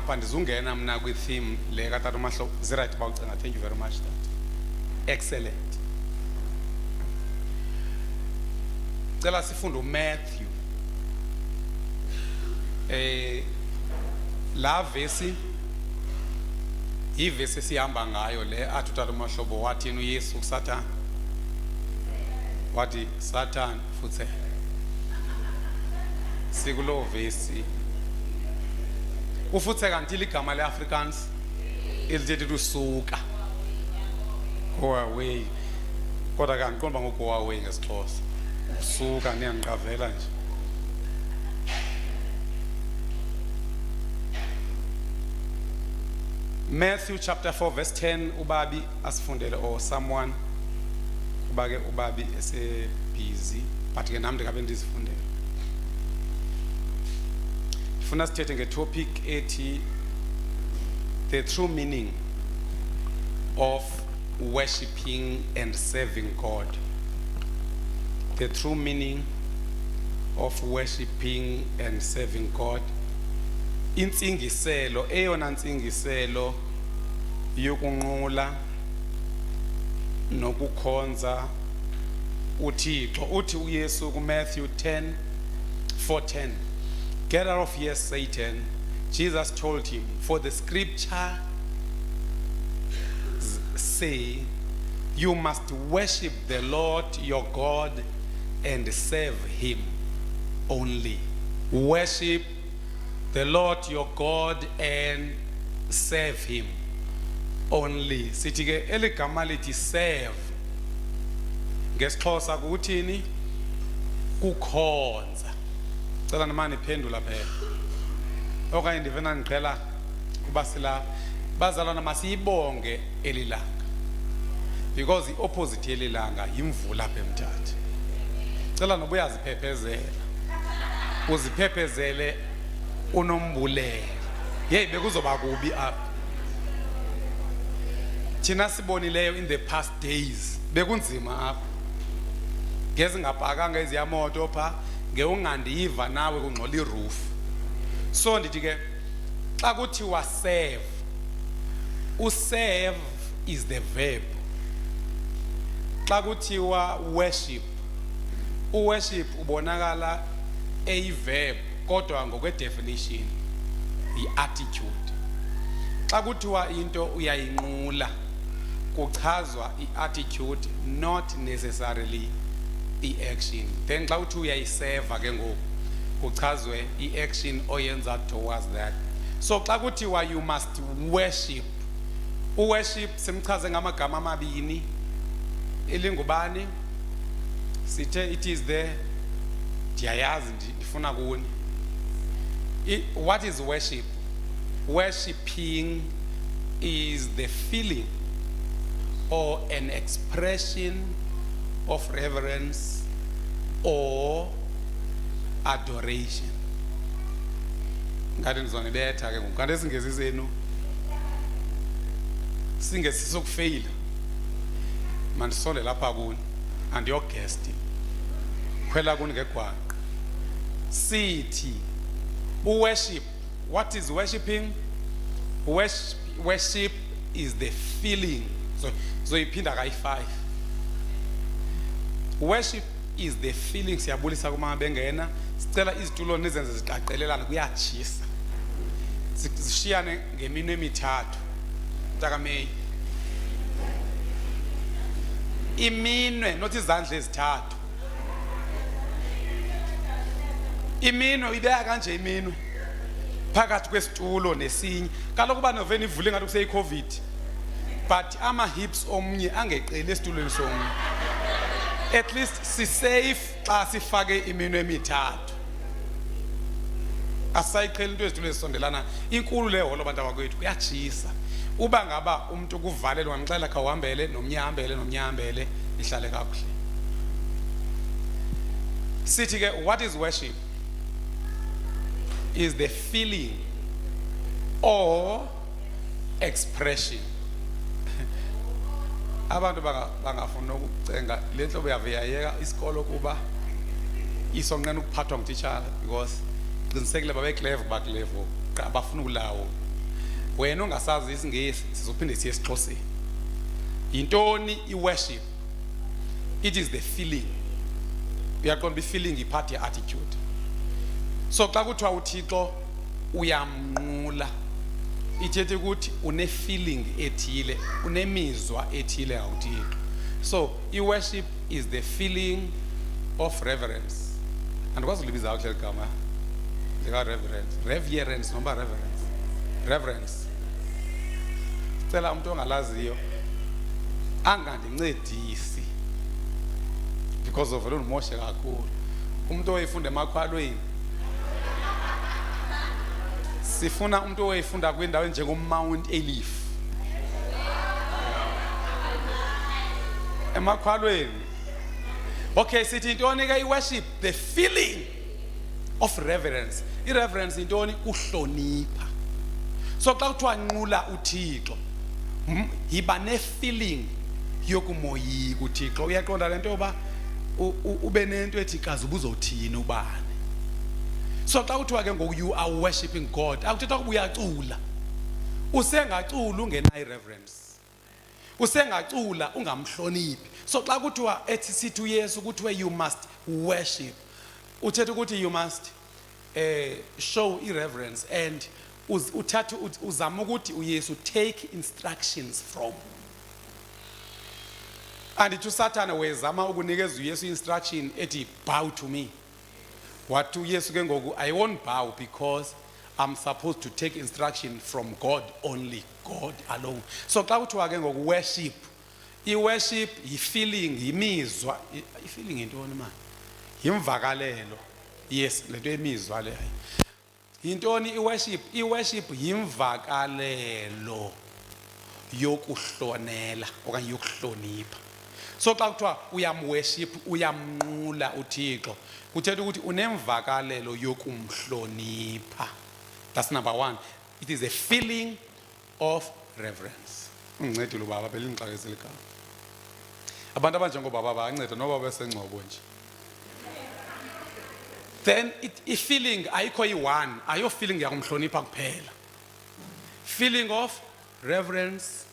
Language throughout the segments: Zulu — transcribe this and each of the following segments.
ngapha ndizungena mna kwi-theme le katata uMahlobo ziright bawucenga. Thank you very much dad. Excellent. Cela sifunde uMatthew la vesi ivesi sihamba ngayo le athi utata uMahlobo wathini uYesu kuSathane wathi Sathane futhe sikulo vesi ufuthe kanti ligama leAfrikaans elithi usuka go away kodwa kangiqonda ngo-go away ngesixhosa usuka niyangiqavela nje. Matthew chapter 4 verse 10 ubabi asifundele or someone kuba ke ubabi ese busy but ke nami ndikabe ndizifundele. Funa sithethe ngetopic ethi the true meaning of worshiping and serving God. The true meaning of worshiping and serving God. Intsingiselo eyona ntsingiselo yokunqula nokukhonza uThixo. Uthi uYesu kuMatthew 10:4-10, get out of here Satan. Jesus told him, for the scripture say you must worship the Lord your God and serve him only. Worship the Lord your God and serve him only. Sithi ke eligama lithi serve ngesixhosa kuthini? Kukhonza. Cela namani phendula phela. Okanye ndivena ngiqhela kuba sila bazalwana masiyibonge elilanga because the opposite yelilanga yimvula apha eMthatha. Cela noba uyaziphephezela uziphephezele unombulelo. Hey bekuzoba kubi apha. Thina sibonileyo in the past days bekunzima apha. Ngeze ngapakanga eziyamoto pha ngeungandiva nawe kungcola iroof. So ndithi ke xa kuthiwa serve, userve is the verb. Xa kuthiwa worship, uworship ubonakala verb kodwa ngokwe definition iattitude. Xa kuthiwa into uyayinqula kuchazwa iattitude not necessarily iaction. Then xa uthi uyayiserva ke ngoku kuchazwe iaction oyenza towards that. So xa kuthiwa you must worship, uworship simchaze ngamagama amabini elingubani sithe it is the ndiyayazi ndifuna kuni. What is worship? Worshipping is the feeling or an expression of reverence or adoration. Ngathi ndizonibetha ke ngoku kanti esingezi senu singesisokufeyila mandisonde lapha kuni andiyogest khwela kuni ngegwaqo sithi worship. What is worshiping? Worship is the feeling. So iphinda kayi-5. Worship is the feeling. Siyabulisa kuma bengena sicela izitulo nizenze ziqaqelelana kuyatshisa zishiyane ngeminwe emithathu mntakameyi iminwe not izandla ezithathu. Iminwe uyibeka kanje iminwe phakathi kwesitulo nesinye kaloku kuba novena ivule ngathi kuseyi covid but ama hips omnye angeqeli esitulweni somnye. At least si safe xa sifake iminwe emithathu. Asayiqheli into ezitulo ezisondelana inkulu le holo bantu abakwethu kuyatshisa. Uba ngaba umuntu kuvalelwe ngamxela kha uhambele nomnyambele ihlale kakuhle. Sithi ke what is worship? Is the feeling or expression. Abantu bangafuna ukucenga le nhlobo yaveyayeka isikolo kuba isonqena ukuphathwa ngutitshala because qinisekile babe clever abafuna ukulawo wena ongasazi isingesi sizophinde siye esiXhoseni. Yintoni iworship? It is the feeling. Uyaqonda i-feeling ipart ye-attitude. So xa kuthiwa uThixo uyamnqula, ithethe ukuthi une-feeling ethile, unemizwa ethile ngawuThixo. So i-worship is the feeling of reverence. Andikwazi ulibiza kakuhle ligama lika-reverence. Reverence noma reverence? Reverence. Cela umuntu ongalaziyo angandincedisi because of lo moshe kakhulu. Umuntu oyifunda emakhwalweni. Sifuna umuntu oyifunda kwindawo njengomount Elif. Emakhwalweni. Okay, sithi intoni ke i-worship? The feeling of reverence. I-reverence intoni? Uhlonipha. So xa kuthiwa nqula uThixo, yiba ne-feeling yokumoyika uThixo. Uyaqonda lento yoba ube nento ethi kazi ubuzothini ubani. So xa kuthiwa ke ngoku you are worshiping God, akuthetha ukuba uyacula. Usengacula ungena i-reverence. Usengacula ungamhloniphi. So xa kuthiwa ethi sithi uYesu kuthiwe you must worship, uthetha ukuthi you must show irreverence and uthatha uzama ukuthi uYesu take instructions from. And to Satan wezama ukunikeza uYesu instruction ethi bow to me. What to uYesu ke ngoku, I won't bow because I'm supposed to take instruction from God only, God alone. So xa kuthiwa ke ngoku worship, i-worship yi-feeling, yimizwa, i-feeling intoni manje? Yimvakalelo. Yes, lento yemizwa le. Yintoni i-worship? I-worship yimvakalelo yokuhlonela okanye yokuhlonipha. So xa kuthiwa uyamworship, uyamnqula uThixo, kuthetha ukuthi unemvakalelo yokumhlonipha. That's number one. It is a feeling of reverence. Ungincedile ubaba belingixakeze ligama. Abantu abanjengobaba bayanceda noba besengcobo nje. Then i-feeling ayikho yi-one, ayo feeling yakumhlonipha kuphela. Feeling of reverence.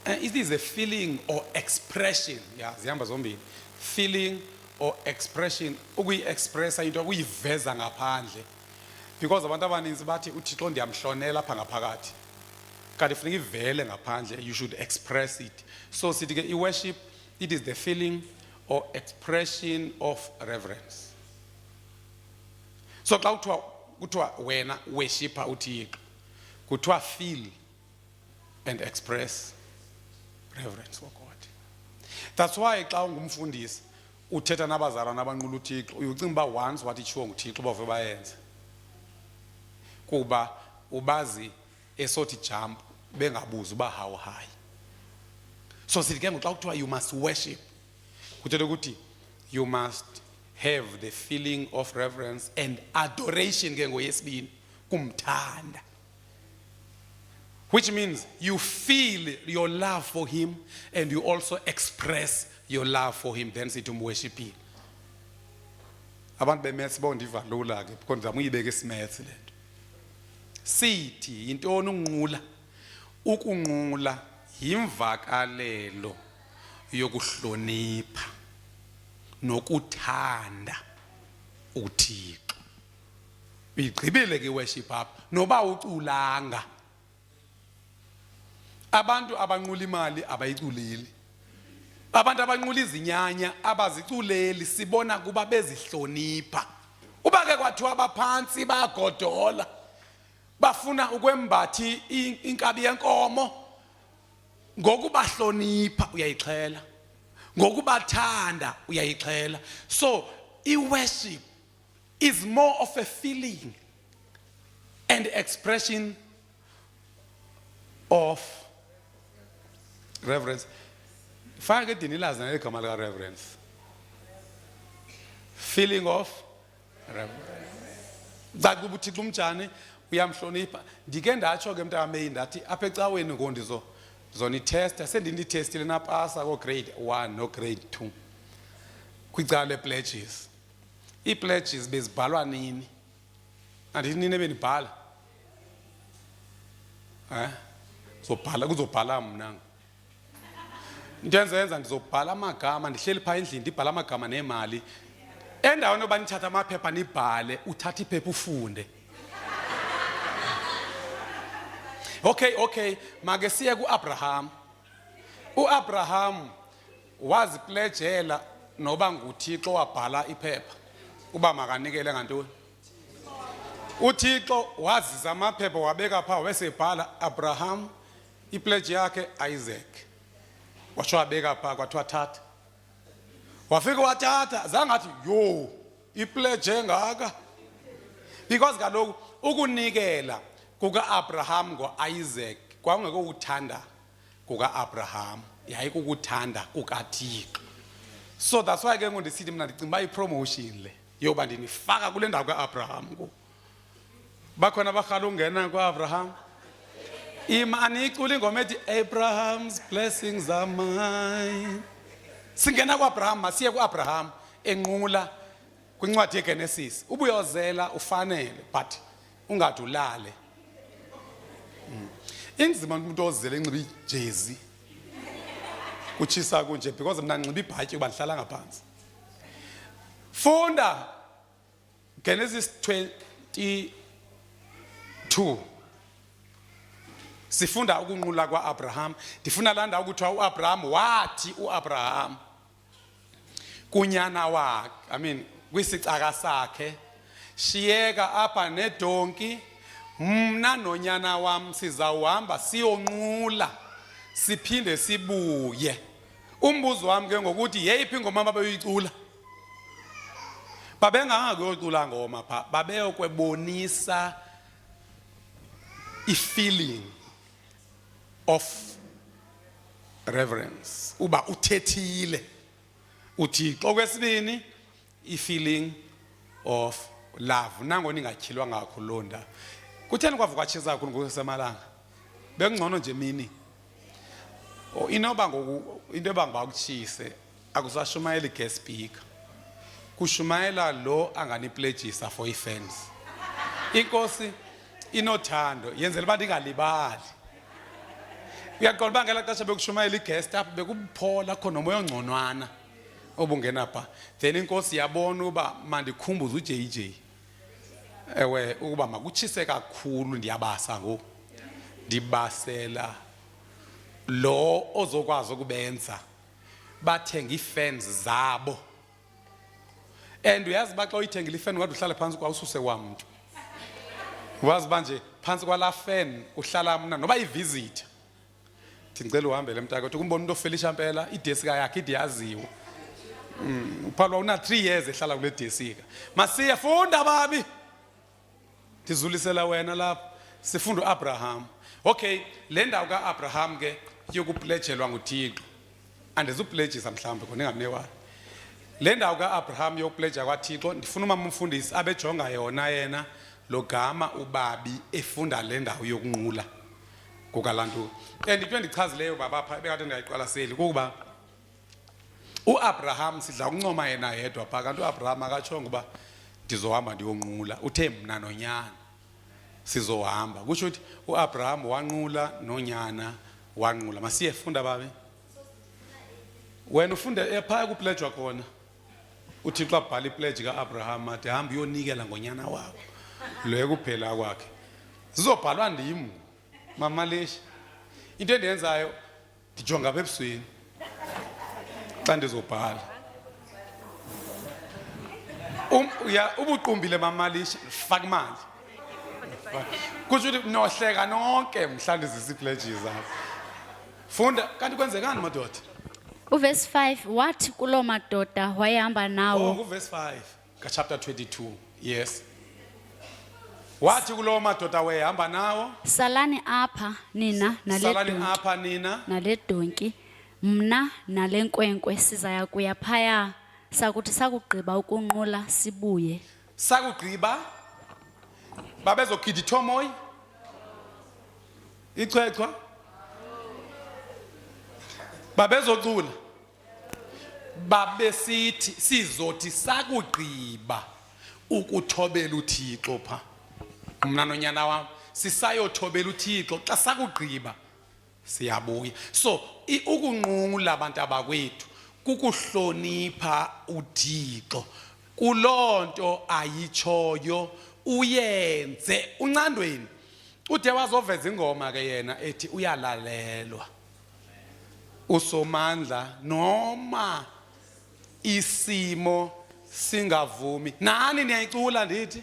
It is a feeling or expression. Yeah, zihamba zombili. Feeling or expression, ukuyi-expressa into ukuyiveza ngaphandle. Because abantu abaninzi bathi uThixo ndiyamhlonela apha ngaphakathi. Kanti funeka ivele ngaphandle, you should express it. So sithi ke i-worship, it is the feeling or expression of reverence. So xa kuthiwa wena worshipa uThixo, kuthiwa feel and express reverence for God. That's why xa ungumfundisi uthetha nabazalwana abanqula uThixo, uyocinga uba once wathi itshiwo nguThixo bave bayenze. Kuba ubazi esothi jump bengabuzi uba how high. So sithi ke ngoxa kuthiwa you must worship, kuthetha ukuthi you must have the feeling of reverence and adoration ke ngoyesibini, kumthanda. Which means you feel your love for him and you also express your love for him, then sithi umworshipile. Abantu beMaths bondiva lula ke because ngizama uyibeka isiMaths lento. Sithi intoni unqula? Ukunqula yimvakalelo yokuhlonipha nokuthanda uThixo. Igqibile ke worship apha noba uculanga. Abantu abanqula imali abayiculeli. Abantu abanqula izinyanya abaziculeli, sibona kuba bezihlonipha. Uba ke kwathiwa abaphansi bayagodola, bafuna ukwembathi inkabi yenkomo, ngokubahlonipha uyayixhela, ngokubathanda uyayixhela. So i-worship is more of a feeling and expression of reverence. Faka edini ilazi neligama lika reverence. Feeling of reverence. Zakuba uThixo umjane uyamhlonipha. Ndike ndatsho ke mntakameyi ndathi apha ecaweni ngondizo zonitesta, sendindithestile napasa ko grade 1 no grade 2. Kwicala le-pledges. Ii-pledges bezibhalwa nini? Andithi nini ebendibhala? kuzobhala mna into enzenza ndizobhala amagama ndihleli phaa endlini ndibhala amagama nemali endaweni yoba nithatha amaphepha nibhale uthatha iphepha ufunde. Okay make siye kuAbraham. uAbraham wazipledgela noba nguThixo wabhala iphepha uba makanikele ngantoni. uThixo wazisa amaphepha wabeka phaa wesebhala Abraham ipledge yakhe Isaac washo wabeka phaa kwathiwa thatha wafika wathatha zangathi yo ipledge engaka because kaloku ukunikela kukaAbraham ngoIsaac kwakungekho ukuthanda kukaAbraham yayikukuthanda kukaThixo. So that's why ke ngondisithi mina ndicinga uba ipromotion le yoba ndinifaka kule ndawo kaAbraham ku bakhona abarhala ungena kwaAbraham imani icula ingoma ethi Abraham's blessings are mine. Singena kwaAbraham masiye kuAbraham enqula kwincwadi yeGenesis ubuyozela ufanele but ungathi ulale. Inzima umuntu ozele enxiba ijezi kuchisa kunje because mina nginciba ibhatyi kuba ndihlala ngaphansi. Funda Genesis 22 sifunda ukunqula kwaAbraham. Ndifuna landa ukuthi uAbraham wathi uAbraham kunyana wakhe kwisicaka sakhe shiyeka apha nedonki mna nonyana wam sizawuhamba siyonqula siphinde sibuye. Umbuzo wami ke ngokuthi yeyiphi ingoma ababeyicula babengangakuyocula ngoma pha babeyokwebonisa feeling of reverence uba uthethile uThixo. Okwesibini feeling of love nangona ingatyhilwa ngakho londa kutheni kwavuka tshisa kakhulu ngokusemalanga bekungcono nje mini inoba ngoku into ebanga ukutshise akusashumayela guest speaker kushumayela lo anganipledgisa for ifans. Inkosi inothando yenzela uba ndingalibali. Uyaqonda uba ngela xesha bekushumayela iguest apha bekuphola khona nomoya ongconwana obungena pha then inkosi yabona uba mandikhumbuze uJJ ewe ukuba makutshise kakhulu ndiyabasa ngoku ndibasela lo ozokwazi ukubenza bathenga ifans zabo. And uyazi ba xa uyithengile ifan kade uhlala phansi kwa ususe kwamntu wazi manje phansi kwala fan uhlala mna noba ivisit ndicela uhambele mntaka uthi kumbona umuntu ofelisha impela idesika yakhe idiyaziwe uphalwa una 3 years ehlala kule desika masiya funda babi ndizulisela wena lapha sifunda uAbraham. Okay le ndawo kaAbraham ke yokupledgelwa nguThixo andizupledgisa mhlawumbe khona engamnewala le ndawo kaAbraham yokupledga kwaThixo ndifuna umama umfundisi abejonga yona yena logama ubabi efunda le ndawo yokunqula kukalantu. And into endichazileyo baba pha bekade ndiyayiqwalaseli kuba uAbraham sidla ukuncoma yena yedwa pha kanti uAbraham akatshongo uba ndizohamba ndiyonqula uthe mna nonyana sizohamba kusho ukuthi uAbraham wanqula nonyana wanqula. Masiye funda babe wena ufunde ephaya kupledgwa khona uThixo abhala ipledge kaAbraham athi hamba uyonikela ngonyana wakho lo kuphela kwakhe zizobhalwa ndim mama leshi. Into endenzayo ndijonga apha ebusweni xa ndizobhala ubuqumbile mama leshi faka imali kusho ukuthi nohleka nonke mhlawumbe zisipledges apha funda kanti kwenzekani madoda. Verse 5 wathi kulo madoda wayehamba nawo. Verse 5 ka chapter 22 yes wathi kulo madoda wayehamba nawo salani apha nina nale donki mna nale nkwenkwe sizaya kuya phaya sakuthi sakugqiba ukunqula sibuye. Sakugqiba babezokhida ithomoyi ichwechwa babezocula babesithi sizothi sakugqiba ukuthobela uThixo pha mna nonyana wami sisayothobela uThixo xa sakugqiba siyabuya. So ukunqula abantu abakwethu kukuhlonipha uThixo kulonto ayitshoyo uyenze uncandweni. Ude wazoveza ingoma ke yena ethi uyalalelwa uSomandla noma isimo singavumi. Nani niyayicula ndithi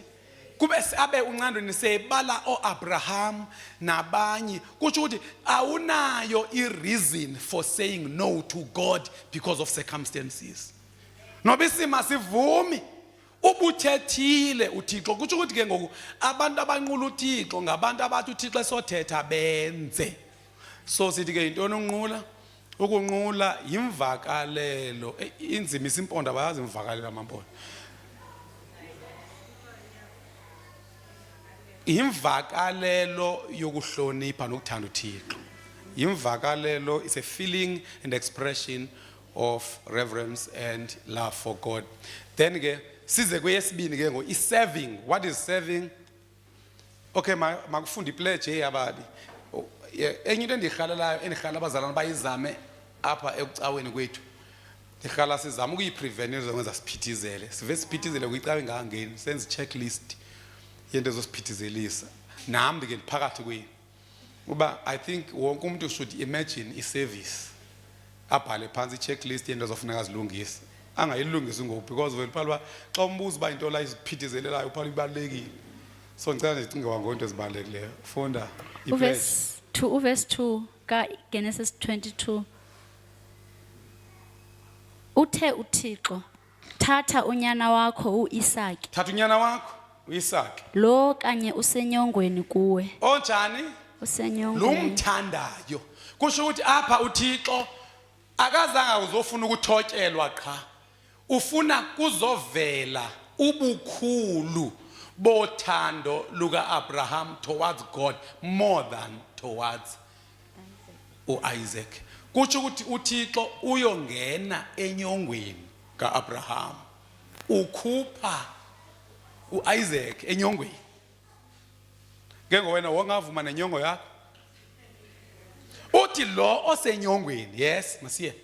kube abe uncandweni sebala oAbraham nabanye kutsho ukuthi awunayo ireason for saying no to God because of circumstances. Noba isimo sivumi ubuthethile uThixo kutsho ukuthi ke ngoku abantu abanqula uThixo ngabantu abathi uThixo esothetha benze. So sithi ke intoni unqula? Ukunqula imvakalelo inzima isimpondo abayazi imvakalelo amampondo. Imvakalelo yokuhlonipha nokuthanda uThixo. Imvakalelo is a feeling and expression of reverence and love for God. Then ke size kweyesibini ke ngo serving. What is serving? Okay, makufunda ipledge yababi. Enye into endihalelayo endihala abazalwana bayizame apha ekucaweni kwethu. Ndihala sizama ukuyiprevent ezokwenza siphithizele. Sive siphithizele kuyicawe ingangeni senze checklist yento ezosiphithizelisa. Nami ke ndiphakathi kwenu. Uba I think wonke umuntu should imagine iservice. Abhale phansi checklist yento ezofuneka zilungise. Angayilungisi ngoku because vele phalwa xa umbuzo ba into la isiphithizelelayo phala ibalekile. So ngicela ndicinge wangonto ezibalulekileyo. Funda Verse 2 ka Genesis 22. Uthe uThixo thatha unyana wakho uIsaki. Thatha unyana wakho uIsaki. Lo kanye usenyongweni kuwe. Onjani? Usenyongweni. Lumthandayo. Kusho ukuthi apha uThixo akazanga uzofuna ukuthotyelwa qha. Ufuna kuzovela ubukhulu bothando luka Abraham towards God more than towards uIsaac. Kutsho ukuthi uThixo uyongena enyongweni kaAbraham. Ukhupha uIsaac enyongweni. Ngeke wena wongavuma nenyongo yakho. Uthi lo osenyongweni, yes, masiye.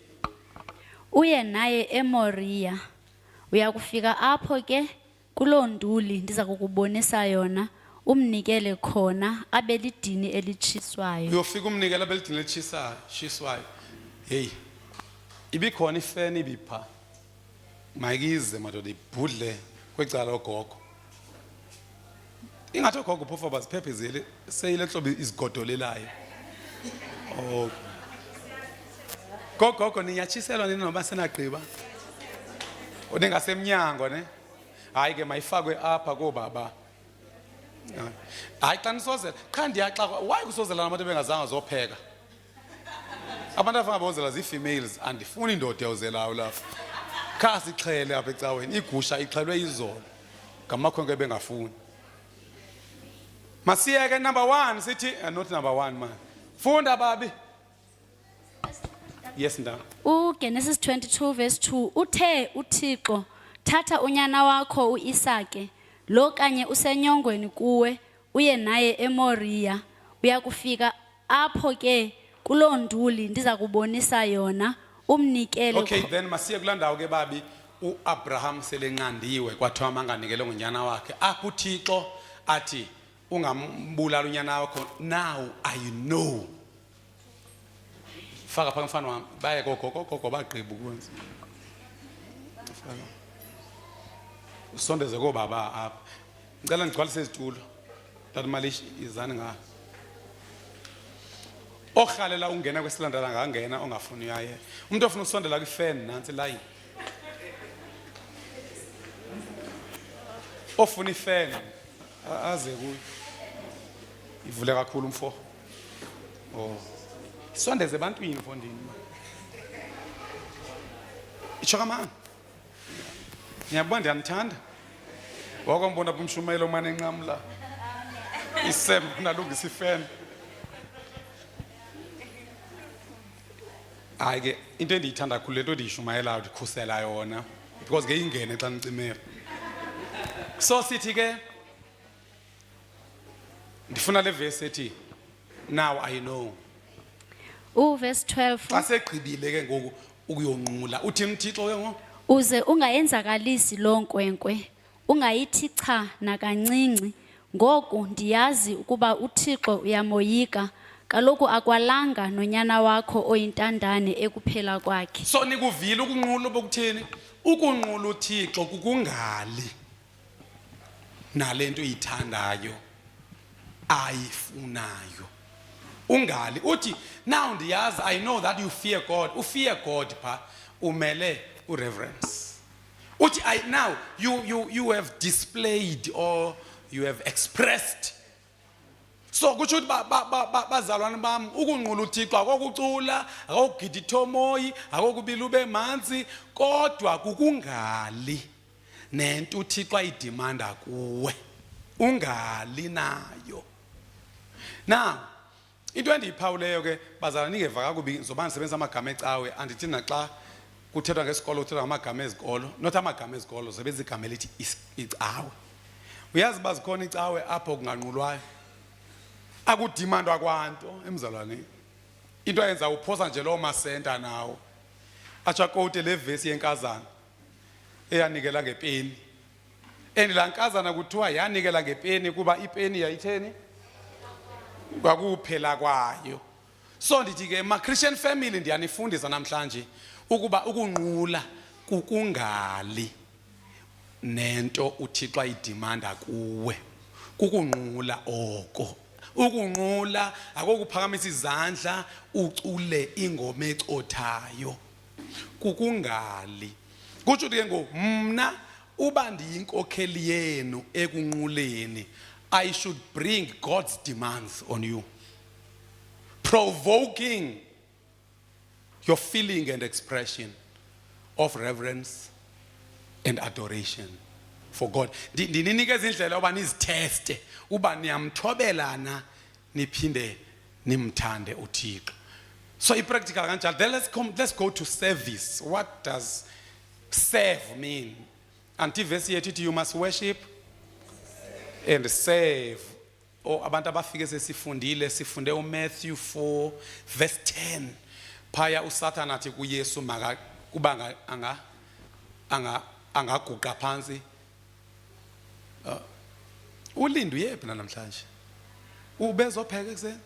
Uye naye eMoriya. Uyakufika apho ke kuloo nduli ndiza kukubonisa yona umnikele khona abelidini elitshiswayo. Uyofika umnikele abelidini elitshiswayo. Hey. Ibikhona ifeni ibipha. Mayikize madoda ibhudle kwecala ogogo. Ingathi ogogo phofu baziphephezele seyile hlobo izigodolelayo. Oh. Gogo niyatshiselwa nini noma senagqiba? Uningasemnyango ne? Hayi ke mayifakwe apha kobaba. Hayi xa nisozela, cha ndiyaxaka, why kusozela nabantu bengazange zopheka? Abantu afanga bozela zi-females andifuni indoda yawuzelayo lapha. Kha sixhele apha ecaweni, igusha ixhelwe izolo. Ngamakhonke bengafuni. Masiyeke number 1 sithi not number 1 man. Funda babi. Yes nda. Genesis 22 verse 2 uthe uThixo thatha unyana wakho uIsaki lo kanye usenyongweni kuwe uye naye eMoriya uyakufika apho ke kuloo nduli ndiza kubonisa yona umnikele. Okay, then masiye kulandawo ke babi uAbraham selenqandiwe kwathiwa manganikele ngonyana wakhe. Apho uThixo athi ungambulala unyana wakho. Now I know. Faka pha mfana wami baye gogo bagqiba ukwenza. Usondeze kobaba apha. Ngicela ngigcwalise izitulo. Tata malishi izani nga. Okhalela ungena kwesilandela ngangena ongafuni uyaye. Umuntu ofuna ukusondela kwifan nansi line. Ofuna ifan aze kuyo. Ivule kakhulu umfo. Oh. Sondeze ebantwini mfondini. Itsho kamanga. Ngiyabona ndiyanithanda. Wakwambona umshumayelo mane enqamla. Isem nalungisa ifan. Hayi ke into endiyithanda kakhulu lento endiyishumayelayo ndikhusela yona because ke ingene xa nicimela. So sithi ke ndifuna le verse ethi now I know. Verse 12. Xa segqibile ke ngoku ukuyonqula uthini uThixo ke ngoku? Uze ungayenzakalisi lo nkwenkwe, ungayithi cha nakancinci. Ngoku ndiyazi ukuba uThixo uyamoyika, kaloku akwalanga nonyana wakho oyintandane ekuphela kwakhe. So nikuvile ukunqula bokuthini? Ukunqula uThixo kukungali nalento uyithandayo ayifunayo. Ungali uthi now ndiyazi, I know that you fear God. Ufear God pha umele ureverence. Uthi now you have displayed or you have expressed. So kutsho ukuthi bazalwane bami ukunqula uThixo akokucula, akokugida ithomoyi, akokubila ube manzi, kodwa kukungali nento uThixo ayidimanda kuwe. Ungali nayo. Now into endiyiphawuleyo ke bazalwane ningeva kakubi zoba ndisebenzisa amagama ecawe, andithi naxa kuthethwa ngesikolo kuthethwa ngamagama ezikolo, not amagama ezikolo sebenzisa igama elithi icawe. Uyazi bazikhona icawe apho kunganqulwayo. Akudimandwa kwanto emzalwane. Into ayenza uphosa nje lo masenta nawo. Acha quote le verse yenkazana eyanikela ngepeni. Endilankazana kuthiwa yanikela ngepeni kuba ipeni yayitheni kwakuphela kwayo. So ndithi ke ma Christian family ndiyanifundisa namhlanje ukuba ukunqula kukungali nento uThixo ayidimanda kuwe. Kukunqula oko. Ukunqula akokuphakamisa izandla ucule ingoma ecothayo. Kukungali. Kutsho ukuthi ke ngoku mna uba ndiyinkokheli yenu ekunquleni, I should bring God's demands on you, provoking your feeling and expression of reverence and adoration for God. Ndinikeza indlela uba nizitheste uba niyamthobelana niphinde nimthande uThixo. So practical kanjalo. Then let's go to service. What does serve mean? Anti verse yethu ithi you must worship and serve. Abantu abafike sesifundile sifunde uMatthew 4 verse 10. Phaya uSathana athi kuYesu kuba angaguqa phansi. Ulindu yephi namhlanje? Ubezopheka ekseni?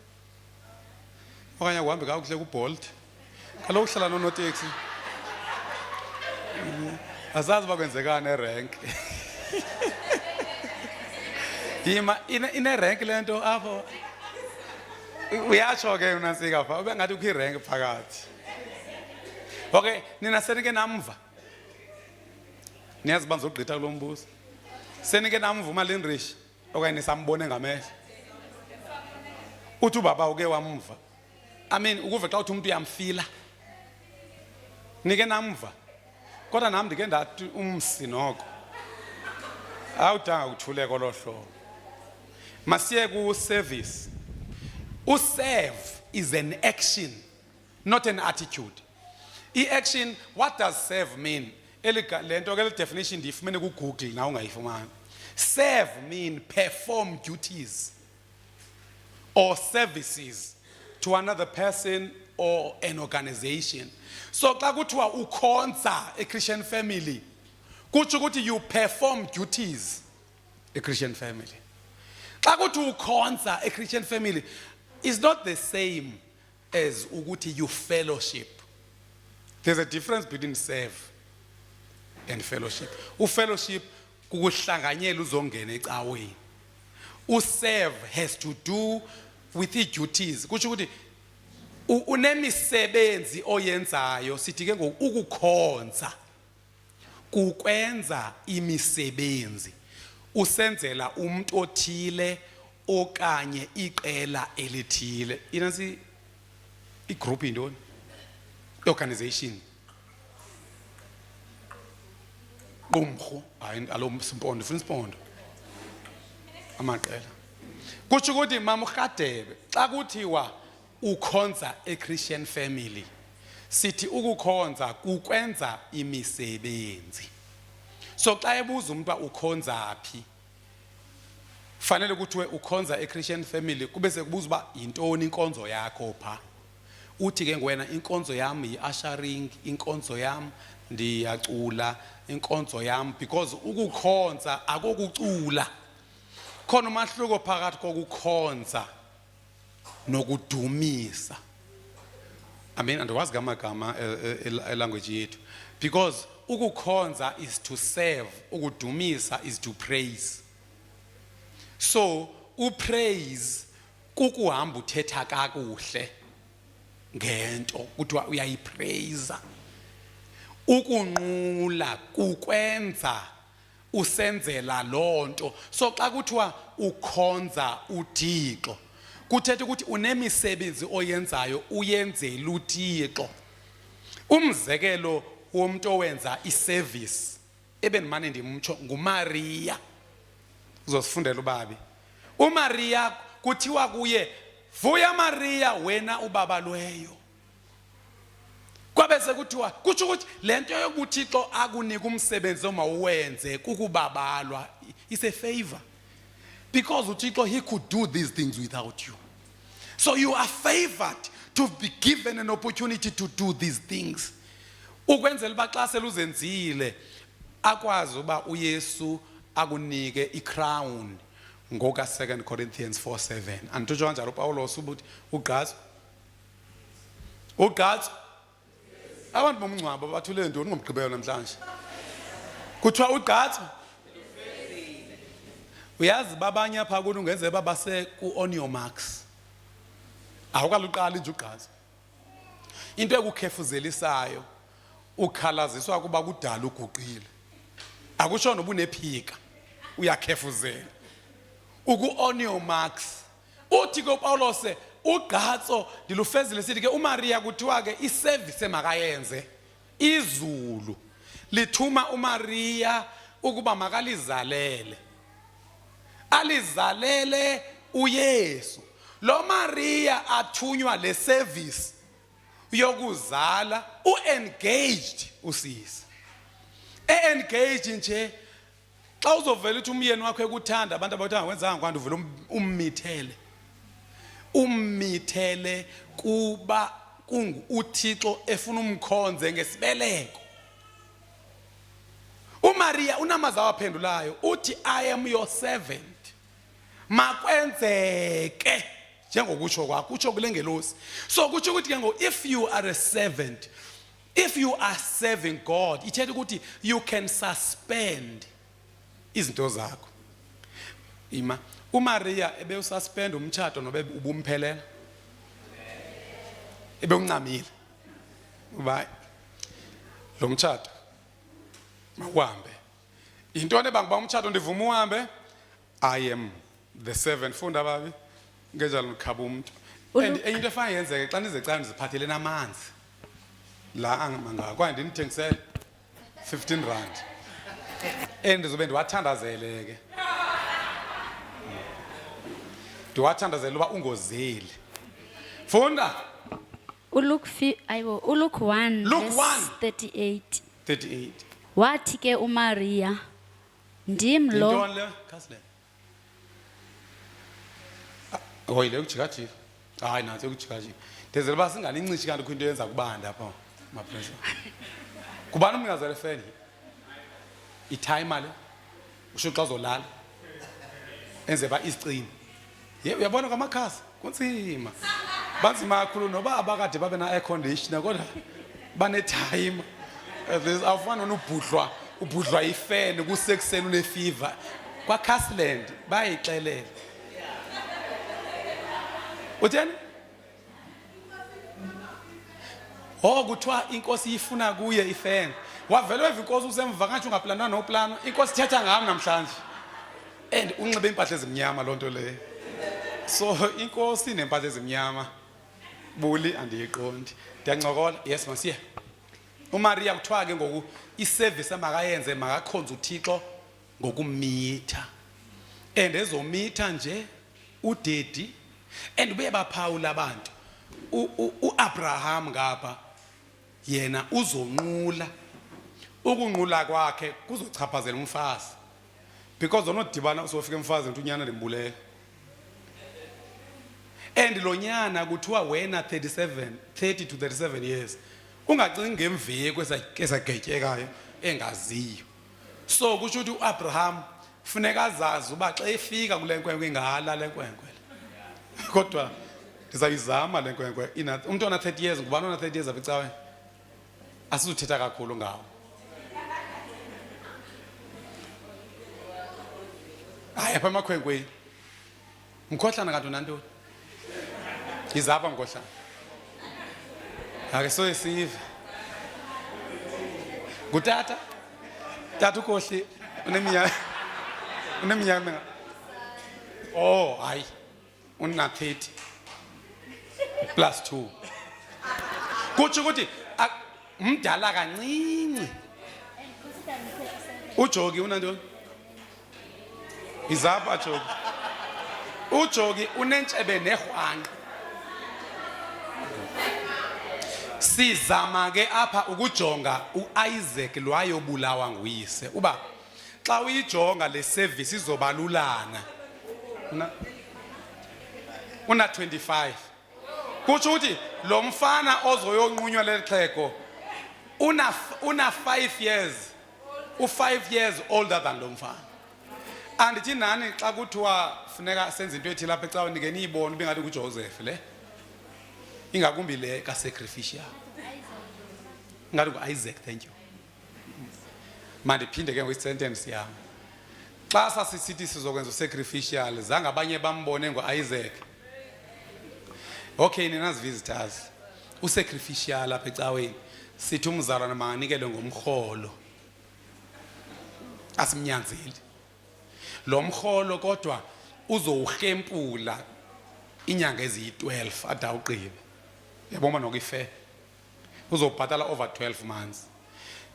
Okanye uhambe kakuhle kuBolt? Kaloku uhlala nonoteksi. Azazi bakwenzekana erank. Dima ine rank lento apho. Uyatsho ke unansika pha ubengathi ukhi rank phakathi. Okay, nina senike namva. Niyazi banzogqitha kulombuzo. Senike namva uMalinrish okanye nisambone ngamehlo. Uthi ubaba uke wamva. I mean ukuve xa uthi umuntu uyamfila. Nike namva. Kodwa nami ndike ndathi umsi noko. Awudanga ukuthuleka olohlobo. Masiye ku service. Serve is an action, not an attitude. Action, what does serve mean? Lento ke definition ndifumene ku Google na ungayifumani. Serve mean perform duties or services to another person or an organization. So xa kuthiwa ukhonza a Christian family, kutsho ukuthi you perform duties a Christian family. Xa kuthi ukhonza a Christian family is not the same as ukuthi you fellowship. There's a difference between serve and fellowship. Fellowship kukuhlanganyela uzongena ecaweni. Serve has to do with the duties. Kutsho ukuthi unemisebenzi oyenzayo, sithi ke ngoku ukukhonza kukwenza imisebenzi usenzela umuntu othile okanye iqela elithile. Inansi igroup indoni, organization. Qumrhu hayi alomsimpondo ufuna isimpondo amaqela. Kutsho ukuthi mama uRhadebe xa kuthiwa ukhonza a Christian family, sithi ukukhonza kukwenza imisebenzi. So xa ebuza umuntu ukhonza phi, fanele ukuthi ukhonza eChristian family kube sekubuza uba yintoni inkonzo yakho pha. Uthi ke ngwena inkonzo yami yi-ushering, inkonzo yami ndiyacula, inkonzo yami, because ukukhonza akokucula. Khona umahluko phakathi kokukhonza nokudumisa. I mean, andiwazi ngamagama language yethu, because ukukhonza is to serve, ukudumisa is to praise. So upraise kukuhamba uthetha kakuhle ngento kuthiwa uyayipraise. Ukunqula kukwenza usenzela lonto. So xa kuthiwa ukhonza uThixo kuthetha ukuthi unemisebenzi oyenzayo uyenzela uThixo. Umzekelo womuntu owenza iservice ebendimane ndimtsho nguMaria. Uzosifundela ubabi. uMaria kuthiwa kuye, vuya Maria wena ubabalweyo. Kwabe sekuthiwa kutsho ukuthi lento yokuThixo akunika umsebenzi omawuwenze kukubabalwa is a favor, because uThixo he could do these things without you. So you are favored to be given an opportunity to do these things. Ukwenzela uba xa seluzenzile akwazi uba uYesu akunike i-crown ngoka 2 Corinthians 4:7. Anditsho kanjalo uPawulos ubuthi ugqatso abantu bomngcwabo bathule ntoni ngomgqibelo namhlanje? Kuthiwa ugqatso. Uyazi babanye apha kuno ungenze babase ku-on your marks. Awukaluqala nje ugqatso. Into ekukhefuzelisayo ukhalaziswa kuba kudala uguqile. Akusho noba unephika uyakhefuzela. Uku-on your marks. Uthi koPawulos ugqatso ndilufezile sithi ke uMaria kuthiwa ke iservice emakayenze. Izulu lithuma uMaria ukuba makalizalele. Alizalele uYesu. Lo Maria athunywa le service yokuzala u-engaged usisi. E-engaged nje xa uzovela uthi umyeni wakho ekuthanda abantu abathanda kwenzanga kwanda uvela ummithele kuba uThixo efuna umkhonze ngesibeleko. uMaria unamaza awaphendulayo uthi, I am your servant. Makwenzeke njengokutsho kwakho, utsho kule ngelosi. So kutsho ukuthi ke ngoku if you are a servant, if you are serving God, ithetha ukuthi you can suspend izinto zakho. Ima uMaria ebe ususpend umtshado nobe ubumphelela. Ebe uncamile. Uba lo mtshado mawuhambe. Into nebanga umtshado ndivuma uhambe. I am the servant. Funda babi ngejalo ngikhaba umuntu. And into efana yenzeke xa nizecala niziphathele namanzi. La angamanga kwandi ndithengisele 15 rand. Endizobe ndiwathandazele ke. Ndiwathandazele uba ungozeli. Funda. Luke 1 verse 38. Wathi ke uMaria, ndim lo. Intoni le? Khasile. Oyile ukujikaji. Hayi nansi ukujikaji. Ndezela ba singanincishi kanti kwinto yenza kubanda apha mapressure. Kubani umngazale feni? I-timer le. Usho xa uzolala. Enze ba isicini. Uyabona kwamakhasi kunzima. Banzima kakhulu noba abakade babe na air conditioner kodwa bane time. Awufana ubhudlwa ifeni kusekuseni unefiva. Kwa Castland bayixelela. Utheni? Kuthiwa inkosi ifuna kuye ifeni. Wavele weva inkosi usemva kanti ungaplanwa noplano. Inkosi ithetha ngami namhlanje. And unxibe impahla ezimnyama lonto le. So inkosi inempahla ezimnyama. Buli andiyiqondi. Ndiyancokola. Yes masiye. uMaria kuthiwa ke ngoku iservice amakayenze makakhonza uThixo ngokumitha. And ezomitha nje udedi and ubuye baphawula abantu. uAbraham ngapha yena uzonqula. Ukunqula kwakhe kuzochaphazela umfazi because unodibana usofika emfazini ukuthi unyana lembulela. And lo nyana kuthiwa wena 30 to 37 years ungacingi ngemveki kwesagetyekayo engaziyo. So kusho ukuthi uAbraham funeka azazi uba xa efika kule nkwenkwe ingala le nkwenkwe. Kodwa ndizayizama le nkwenkwe. Umuntu ona 30 years ngubani ona 30 years apha ecaweni? Asizuthetha kakhulu ngawo. Hayi apha emakhwenkweni. Mkhohlana kanti unantoni? Izapha mkhohlana. Ake so sive. Gutata? Tata ukhohli uneminyaka. Oh, hayi. Una 30 plus 2. Kutsho ukuthi umdala kancinci. Ujogi unantoni? Izapha Jogi. Ujogi unentshebe nehwanqa. Sizama ke apha ukujonga uIsaac lo ayobulawa nguyise. Uba xa uyijonga le service izobalulana. Una 25. Kutsho ukuthi lo mfana ozoyonqunywa lexhego una 5 years. U5 years older than lo mfana. Andithi nani xa kuthiwa funeka senze into ethi lapha ecaweni ke niyibone bengathi kuJoseph le. Ingakumbi le ka sacrificial. Ngathi kuIsaac, thank you. Mandiphinde ke ngesentence yami. Xa sasisithi sizokwenza sacrificial zange abanye bambone ngoIsaac. Okay nina visitors. Usacrificial lapha ecaweni sithi umzalwana manganikelwe ngomkholo. Asimnyanzeli. Lo mkholo kodwa uzowuhempula inyanga eziyi12 adawuqibe. Yabona nokuyife. Uzobhatala over 12 months.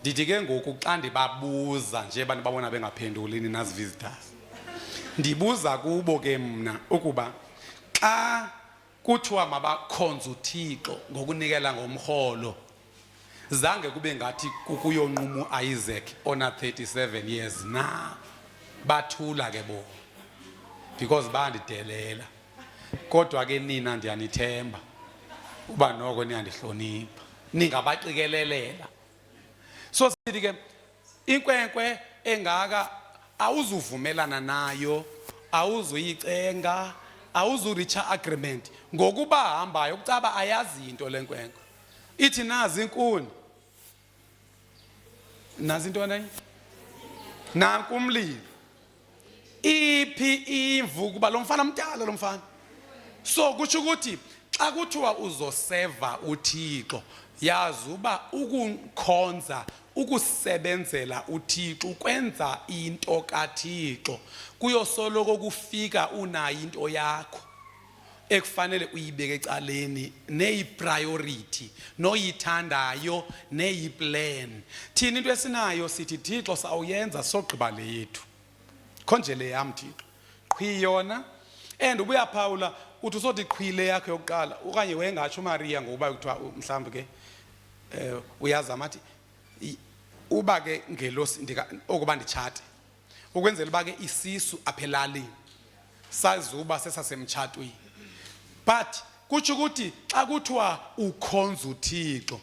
Ndithi ke ngoku xa ndibabuza nje abantu babona bengaphenduli nina visitors. Ndibuza kubo ke mna ukuba xa kuthiwa mabakhonza uThixo ngokunikela ngomkholo zange kube ngathi kukuyonquma uIsaac ona 37 years na bathula ke bo because bandidelela. Kodwa ke nina ndiyanithemba uba noko niyandihlonipha ningabaxikelelela. So sithi ke inkwenkwe engaka awuzuvumelana nayo, awuzuyicenga, awuzuricha agreement ngokuba hambayo ukucaba ayazi into lenkwenkwe. Ithi nazi inkuni. Nazi into nani? Nanku umlilo. Iphi imvu kuba lo mfana mdala lo mfana. So kutsho ukuthi xa kuthiwa uzoseva uThixo yazi uba ukukhonza ukusebenzela uThixo ukwenza into kaThixo kuyosoloko kufika unayo into yakho ekufanele uyibeke ecaleni neyipriority noyithandayo neyiplan. Thina into esinayo sithi Thixo sawuyenza sogqiba le yethu khonje le yam Thixo qhi yona. And ubuya Paula uthi usothi qhwile yakhe yokuqala okanye wengatsho Maria ngoba kuthiwa mhlawumbe ke uyazi amathi uba ke ngelosi okuba nditshate ukwenzela uba ke isisu aphelalini sazuba sesasemtshatweni. But kutsho ukuthi xa kuthiwa ukhonza uThixo,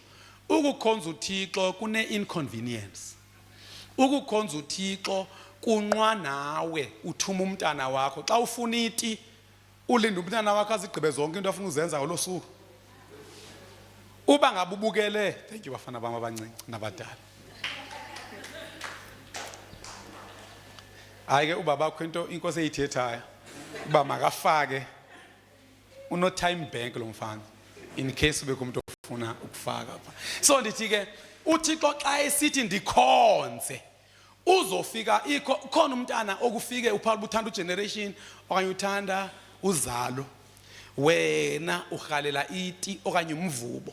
ukukhonza uThixo kune inconvenience. Ukukhonza uThixo kunqwa nawe uthuma umntana wakho xa ufuna iti ulinda umntana wakho azigqibe zonke into afuna uzenza ngolo suku. Uba ngabubukele, thank you bafana bami abancinci nabadala. Hayi ke ubaba wakho into inkosi eyithethayo uba makafake uno time bank lo mfana in case ube kumuntu ofuna ukufaka apha. So ndithi ke uThixo xa esithi ndikhonze uzofika khona umntana okufike uphala uthanda ugeneration okanye uthanda uzalo wena uhalela iti okanye umvubo.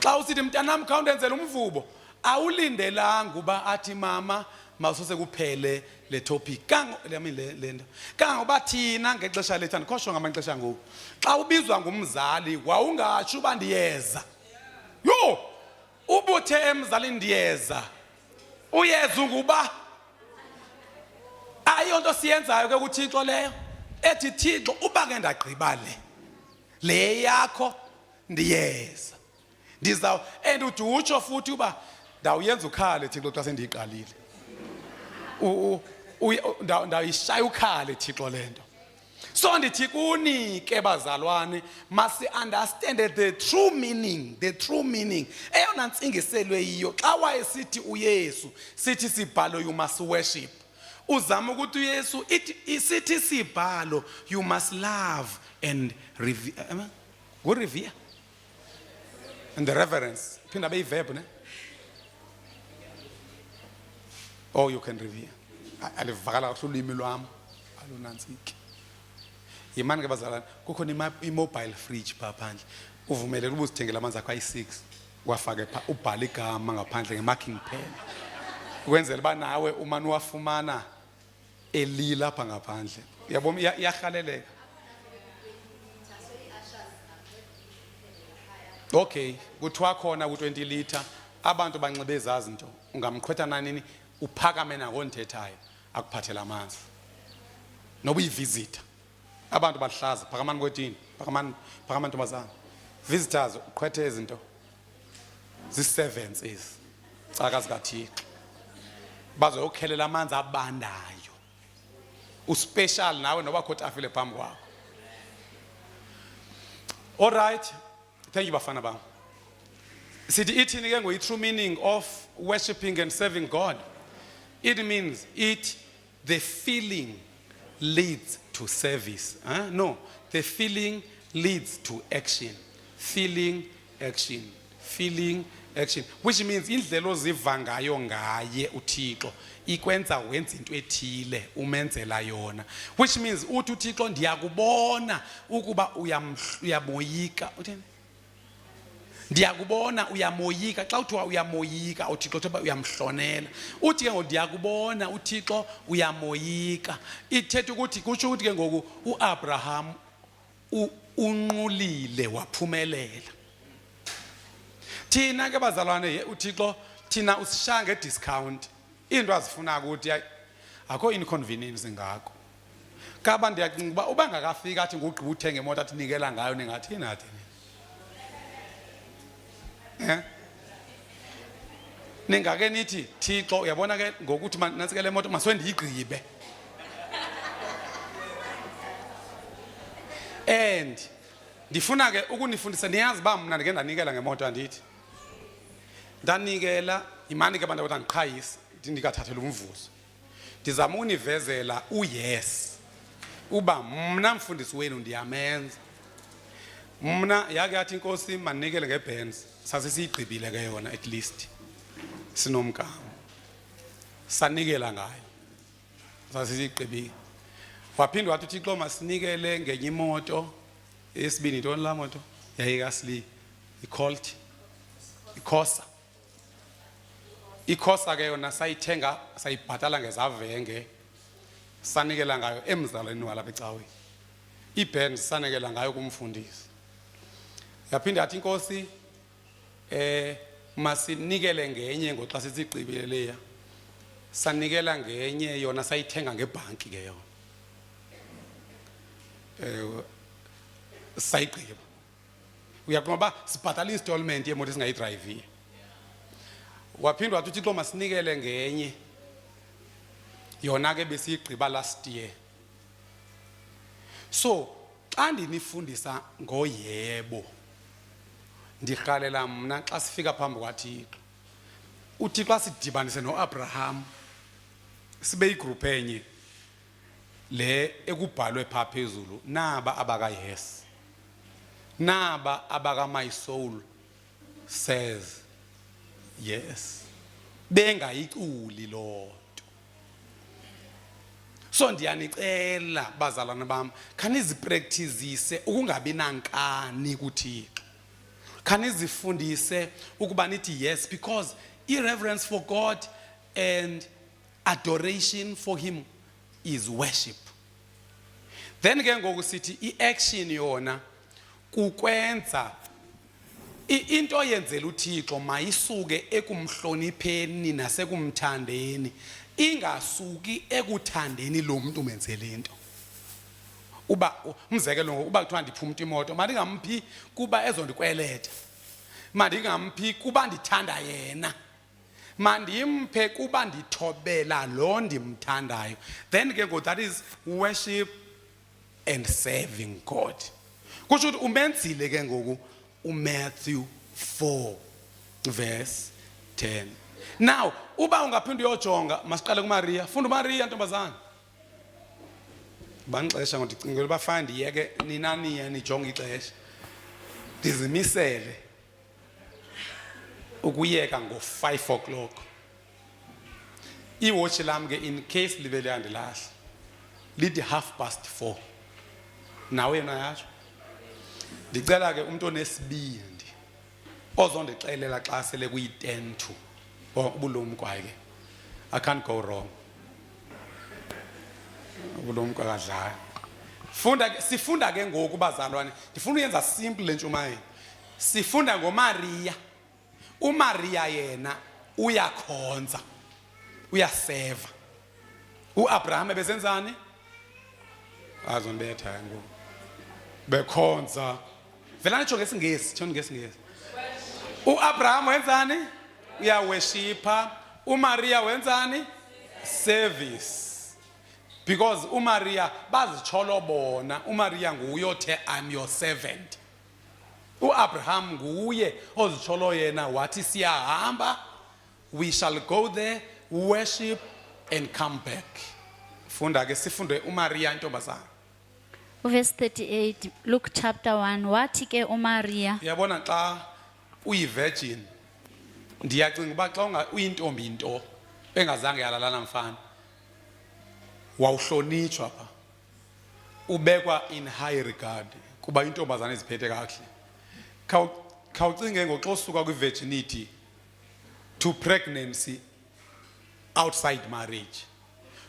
Xa usithi mntanami khawundenzela umvubo awulindelanga uba athi mama mawusose kuphele le topic lento kangoba thina ngexesha lethu andikhoshwa ngamaxesha ngoku xa ubizwa ngumzali wawungatsho uba ndiyeza yo ubuthe emzalini ndiyeza uyeza nguba ayonto siyenzayo ke kuThixo leyo ethi Thixo uba ke ndagqiba le yakho ndiyeza and ujutsho futhi uba ndawuyenza ukhale Thixo xa sendiyiqalile ndawuyishaya ukhale Thixo lento. So ndithi kunike bazalwane must understand the true meaning eyona ntsingiselwe yiyo xa wayesithi uYesu sithi sibhalo you must worship. Uzama ukuthi uYesu isithi sibhalo you must love and revere and the reverence phinda beyiverb ne oh you can revere alivakala kahle ulimi lwami alunantsiki. Yimani ke bazalwane kukhona i-mobile fridge pha phandle uvumeleke ube uzithengela amanzi akho ayi6 wafake pha ubhala igama ngaphandle nge-marking pen ukwenzela uba nawe umane uwafumana elila apha ngaphandle uyabona iyahaleleka. Okay kuthiwa khona ku-20 litre abantu banxibe ezazi nto ungamqhwetha nanini uphakame nakonthethayo akuphathela amanzi noba uyivisitha abantu bahlaza phakamani kwetini phakamani ntombazana visitors uqhwethe izinto zi-servants ezi caka zikaThixo bazoyokhelela amanzi abandayo uspecial nawe noba kho tafile phambi kwakho. All right, thank you bafana bam. Sithi ithini ke ngoyi-true meaning of worshiping and serving God? It means the feeling leads to service. No, the feeling leads to action. Feeling, action. Which means indlela oziva ngayo ngaye uThixo ikwenza wenza into ethile umenzela yona. Which means uthi uThixo ndiyakubona ukuba uyamoyika. Uthini? Ndiyakubona uyamoyika xa uthiwa uyamoyika uThixo thoba uyamhlonela uthi ke ngoku ndiyakubona uThixo uyamoyika ithetha ukuthi kutsho ukuthi ke ngoku uAbraham unqulile waphumelela. Thina ke bazalwane uThixo thina usishaya ngediscount into azifuna ukuthi akho inconvenience ngakho kaba ndiyacinga uba ngakafika athi ngugqiba uthenga imoto athi nikela ngayo ningathi nathi ningake nithi Thixo uyabona ke ngokuthi nansi ke le moto maswe ndiyigqibe and ndifuna ke ukunifundisa niyazi ba mna ndike ndanikela ngemoto andithi ndanikela imani ke abantu abandiqhayisa ndikathathela umvuzo ndizama univezela uyes uba mna mfundisi wenu ndiyamenza mna yake athi inkosi manikele ngeBenz sasisiyigqibile ke yona at least sinomkamo sanikela ngayo sasisiyigqibile waphinde wathi uThixo masinikele ngenye imoto esibini intoni la moto yayikasli iColt iCosa ke yona sayithenga sayibhatala ngezavenge sanikela ngayo emzalweni walapha ecaweni iBenz sanikela ngayo kumfundisi yaphinde athi inkosi masinikele ngenye ngoxa sisigqibile leya sanikela ngenye yona sayithenga ngebhanki ke yona sayigqiba uyaqonda ba sibhatala installment yemoto esingayidrayiviyo waphinde wathi uThixo masinikele ngenye yona ke besiyigqiba last year. So xa ndinifundisa ngoyebo ndirhalela mna xa sifika phambi kwaThixo uThixo asidibanise noAbraham sibe igroup enye le ekubhalwe pha phezulu naba abakayes naba abaka my soul says yes bengayiculi lonto. So ndiyanicela bazalwane bam khanizipractice ukungabi nankani kuThixo khanizifundise ukuba nithi yes because irreverence for God and adoration for him is worship. Then ke ngoku sithi iaction yona kukwenza into oyenzela uThixo mayisuke ekumhlonipheni nasekumthandeni, ingasuki ekuthandeni lo muntu umenzele into. Uba umzekelo ngokuba kuthiwa ndipha umuntu imoto, mandingamphi kuba ezondikweleta, mandingamphi kuba ndithanda yena, mandimphe kuba ndithobela lo ndimthandayo. Then ke ngoku that is worship and serving God. Kusho ukuthi umenzile ke ngoku uMatthew 4 verse 10. Now uba ungaphinde uyojonga, masiqale kuMaria. Funda uMaria ntombazana. Banixesha ngodicingela bafana ndiyeke ninaniya nijonge ixesha. Ndizimisele ukuyeka ngo-5 o'clock. Iwatch lam ke in case libe liyandilahla lithi 4:30. Nawe yena yatsho. Ndicela ke umuntu onesibindi ozondixelela xa sele kuyi-10 to ubulumko ke. I can't go wrong. Ubulumko akadlala. Sifunda ke ngoku bazalwane. Ndifuna uyenza simple lentshumayelo. Sifunda ngoMaria. uMaria yena uyakhonza, uyaseva. uAbraham ebesenzani? Azonibetha ngoku. Bekhonza. Vela nitsho ngesingesi, tshoni ngesingesi. uAbraham wenzani? Uyaworshipha. uMaria wenzani? Service. Because uMaria bazitsholo bona, uMaria nguye othe I'm your servant. uAbraham nguye ozitsholo yena wathi siyahamba, we shall go there, worship and come back. Funda ke sifunde uMaria intombazana. Verse 38, Luke chapter 1. Wathi ke uMaria. Uyabona xa uyi-virgin, ndiyacinga uba xa uyintombi into engazange yalalana mfana, wawuhlonitshwa pha, ubekwa in high regard kuba intombazana eziphethe kakuhle. Khawucinge ngoxa usuka kwi-virginity to pregnancy outside marriage.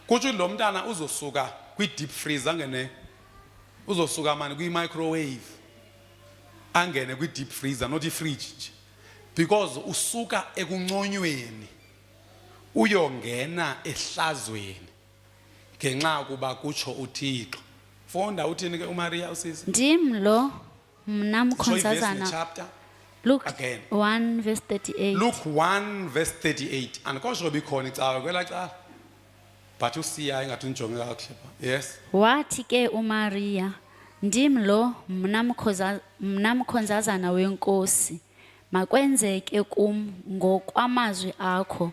Kutsho lo mntana uzosuka kwi-deep freeze angene, uzosuka mani kwi-microwave angene kwi-deep freezer, not i-fridge nje, because usuka ekunconyweni uyongena ehlazweni ngenxa kuba kutsho uThixo. Fonda uthini ke uMaria usisi? Ndim lo mna mkhonzazana. Chapter Luke again. 1 verse 38. Luke 1 verse 38. Andikosho bikhona icawa kwela cala, but usiya engathi unjonge kakuhle pha. Yes. Wathi ke uMaria, ndim lo mna mkhonzazana wenkosi, makwenzeke kum ngokwamazwi akho.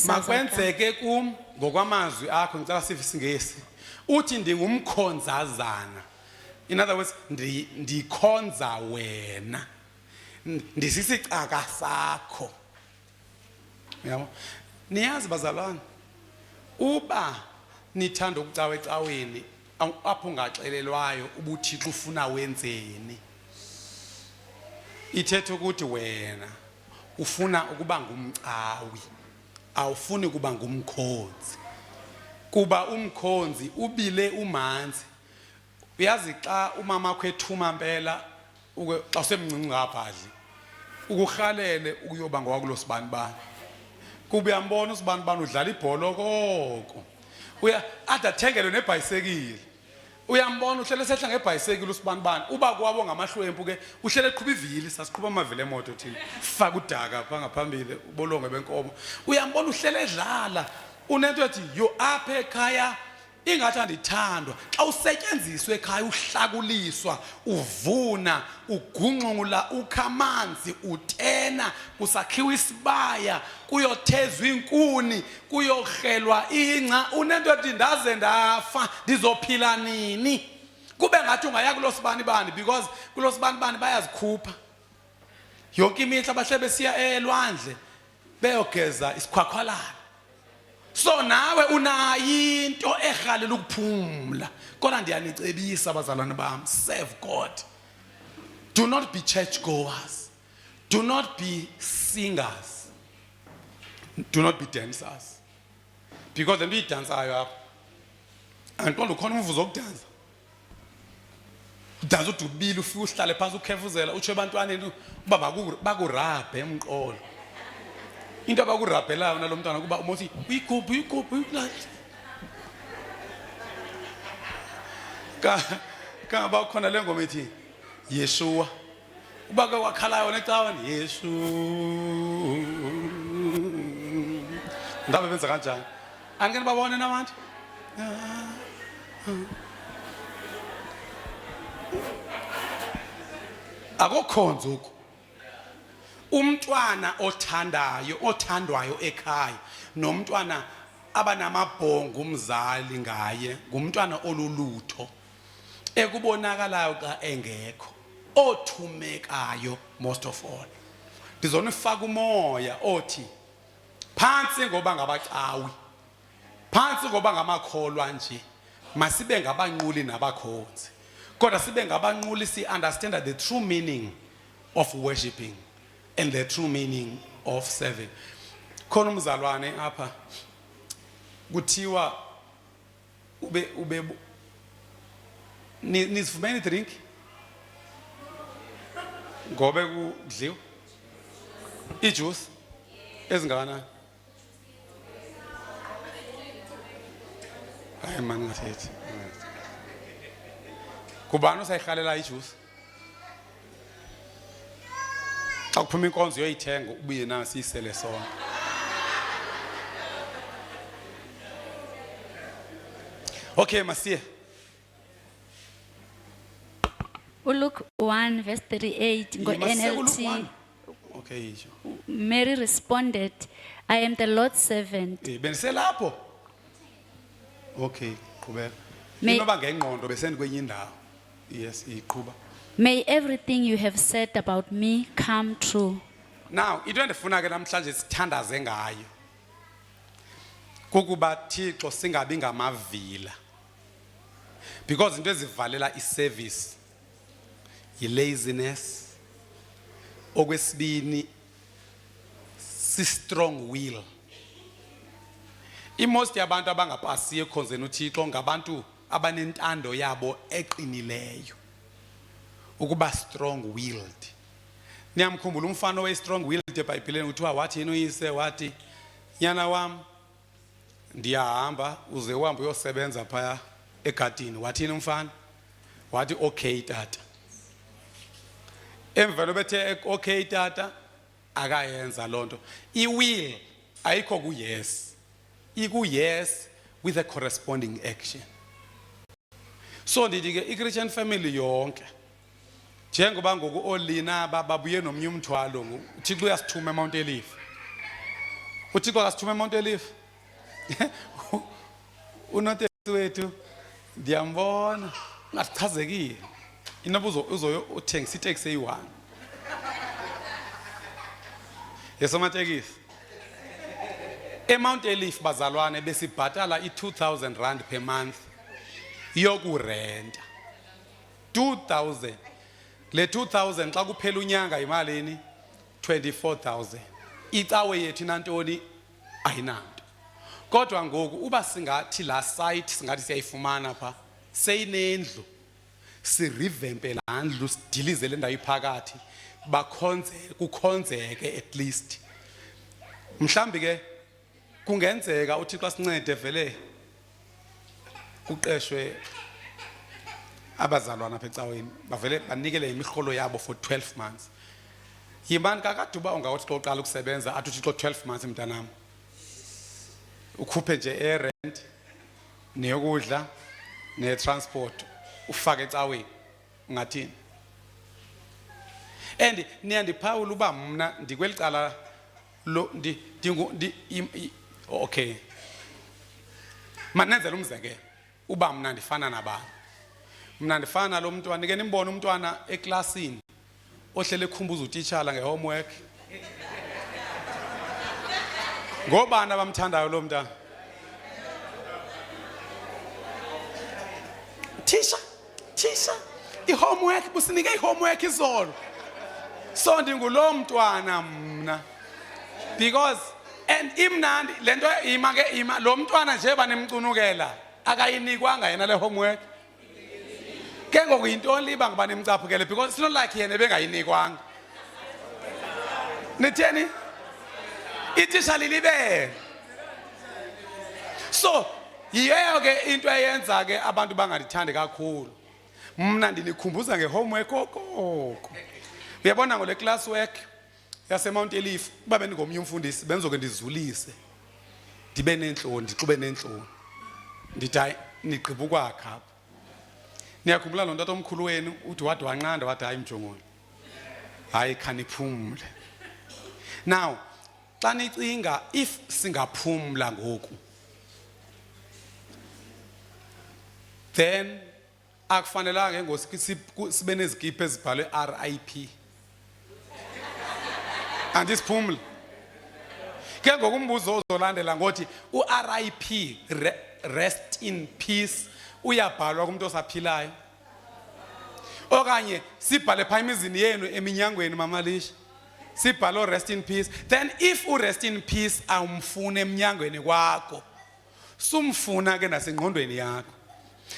Makwenzeke kum ngokwamazwi akho. Ngicela sive isingesi. Uthi ndingumkhonzazana. In other words, ndikhonza wena, ndisisicaka sakho. Yabo, niyazi bazalwane, uba nithanda ukucawa ecaweni apho ungaxelelwayo ubuThixo ufuna wenzeni, ithethe ukuthi wena ufuna ukuba ngumcawi, awufuni ukuba ngumkhonzi. Kuba umkhonzi ubile umanzi. Uyazi xa umama wakho ethuma impela xa usemncinci ngaphandle ukurhalele ukuyoba ngowakulo sibanibani, kuba uyambona usibanibani udlala ibhola koko, ade athengelwe nebhayisekile. Uyambona uhlele sehla ngebhayisekile usibanibani, uba kwabo ngamahlwempu ke uhlele eqhuba ivili, sasiqhuba amavili emoto thina, faka udaka pha ngaphambili ubolonge benkomo. Uyambona uhlele edlala, unento ethi you apha ekhaya ingathi andithandwa. Xa usetyenziswa ekhaya uhlakuliswa, uvuna, ugunxula, ukhamanzi, utena, kusakhiwa isibaya, kuyothezwa inkuni, kuyorhelwa ingca. Unento ethi ndaze ndafa ndizophila nini? Kube ngathi ungaya kulo sibanibani, because kulo sibanibani bayazikhupha yonke imihla, bahle besiya elwandle beyogeza isikhwakhwalana. So nawe unayinto ehalela ukuphumla. Kodwa ndiyanicebisa bazalwane bami, serve God. Do not be church goers. Do not be singers. Do not be dancers. Because then we dance apha. Andiqonda ukhona umvuzo wokudansa. udanza udubile ufike uhlale phansi ukhefuzela utsho ebantwaneni uba bakurabhe emqolo. Into abakurabhelayo nalo mntwana kuba umothi uyigubhu ka bakhona le ngoma ethi Yeshua uba kwakhalayo necaweni Yesu ngabe benza kanjani angeke babone namanje akokhonza uku umntwana othandwayo ekhaya nomntwana abanamabhongo umzali ngaye ngumntwana olulutho ekubonakalayo xa engekho othumekayo most of all. Ndizona ufaka umoya othi phansi ngoba ngabacawi phansi ngoba ngamakholwa nje masibe ngabanquli nabakhonzi kodwa sibe ngabanquli si understand the true meaning of worshiping and the true meaning of serving. Khona umzalwane apha kuthiwa ube nizifumene drink ngobe kudliwa ijuice ezingana hayi man ngathethi kubani usayihalela ijuice xa kuphuma inkonzo uyoyithenga ubuye nasi isele sonke. Okay masiye Luke 1 verse 38 ngo-NLT. Okay. Mary responded, I am the Lord's servant. Beniselapho. Okay, qhubeka. Inoba ngengqondo besendikwenye indawo. Yes, iqhubha. May everything you have said about me come true. Now, into endifuna ke namhlanje sithandaze ngayo. Kukuba Thixo singabi ngamavila. Because into ezivalela iservice laziness okwesibini si strong will. Most yabantu abangapasiyo ekhonzeni uThixo ngabantu abanentando yabo eqinileyo ukuba strong willed. Niyamkhumbula umfana owe strong willed eBhayibhelini uthiwa wathi yena uyise wathi nyana wam ndiyahamba uze uhambe uyosebenza phaya egadini. Wathini umfana? Wathi okay tata. Emvelo bethe okay tata akayenza lonto. I-will ayikho ku-yes. Iku-yes with a corresponding action. So ndithi ke i-Christian family yonke njengoba ngoku olina babuye nomnye umthwalo uThixo uyasithuma eMount Elifa. uThixo akasithuma eMount Elifa. Unoteksi wethu ndiyambona ngasichazekile. Inoba uzoyo uthengisa iteksi eyi-1. Yesomatekisi. eMount Elifa bazalwane besibhatala i-2,000 rand per month yokurenta. 2,000. Le 2,000 xa kuphela unyanga imalini 24,000. Icawe yethu nantoni ayinanto. Kodwa ngoku uba singathi la site singathi siyayifumana pha seyinendlu sirevampe la ndlu sidilize le ndawo iphakathi kukhonzeke at least. Mhlambi ke kungenzeka uThixo asincede vele kuqeshwe abazalwana apha ecaweni bavele banikele imiholo yabo for 12 months. Yimani kakade uba ungawothi xa uqala ukusebenza athi uThixo 12 months mntanam ukhuphe nje rent neyokudla netransport ufake ecaweni ungathini? And niyandiphawula uba mna ndikwelicala lo okay manenzela umzekelo uba mna ndifana nabani. Mna ndifana nalo mntwana ndike nimbone umntwana eklasini ohlele ekhumbuza utitshala ngehomework. Ngobani abamthandayo lo mntana? Tisha ihomework businike ihomework izolo. So ndingulo mntwana mna because and imnandi lento lo mntwana nje banemcunukela akayinikwanga yena le homework. ke ngoku yintoni liba ngubani imcaphukele because it's not like yena bengayinikwanga. Nitheni? Ithisha lilibele. So yiyo ke into eyenza ke abantu bangalithandi kakhulu. Mna ndinikhumbuza ngehomework okoko. Uyabona ngole class work yase Mount Elif kuba bendingomnye umfundisi benzoke ndizulise. Ndibe nenhloni, ndixube nenhloni. Ndithi hayi nigqiba ukwakha apha. Niyakhumbula lo ntato omkhulu wenu uthi wade wanqanda wathi hayi mjongoni. Hayi khaniphumule. Now, xa nicinga if singaphumla ngoku, then akufanelanga ngoku sibe nezikipa ezibhalwe RIP. Andisiphumle. Ke ngoku umbuzo ozolandela ngothi uRIP rest in peace uyabhalwa kumuntu osaphilayo. Okanye sibhale pha emizini yenu eminyangweni mamalisha. Sibhalo rest in peace. Then if u rest in peace awumfune eminyangweni kwakho, sumfuna ke nasengqondweni yakho.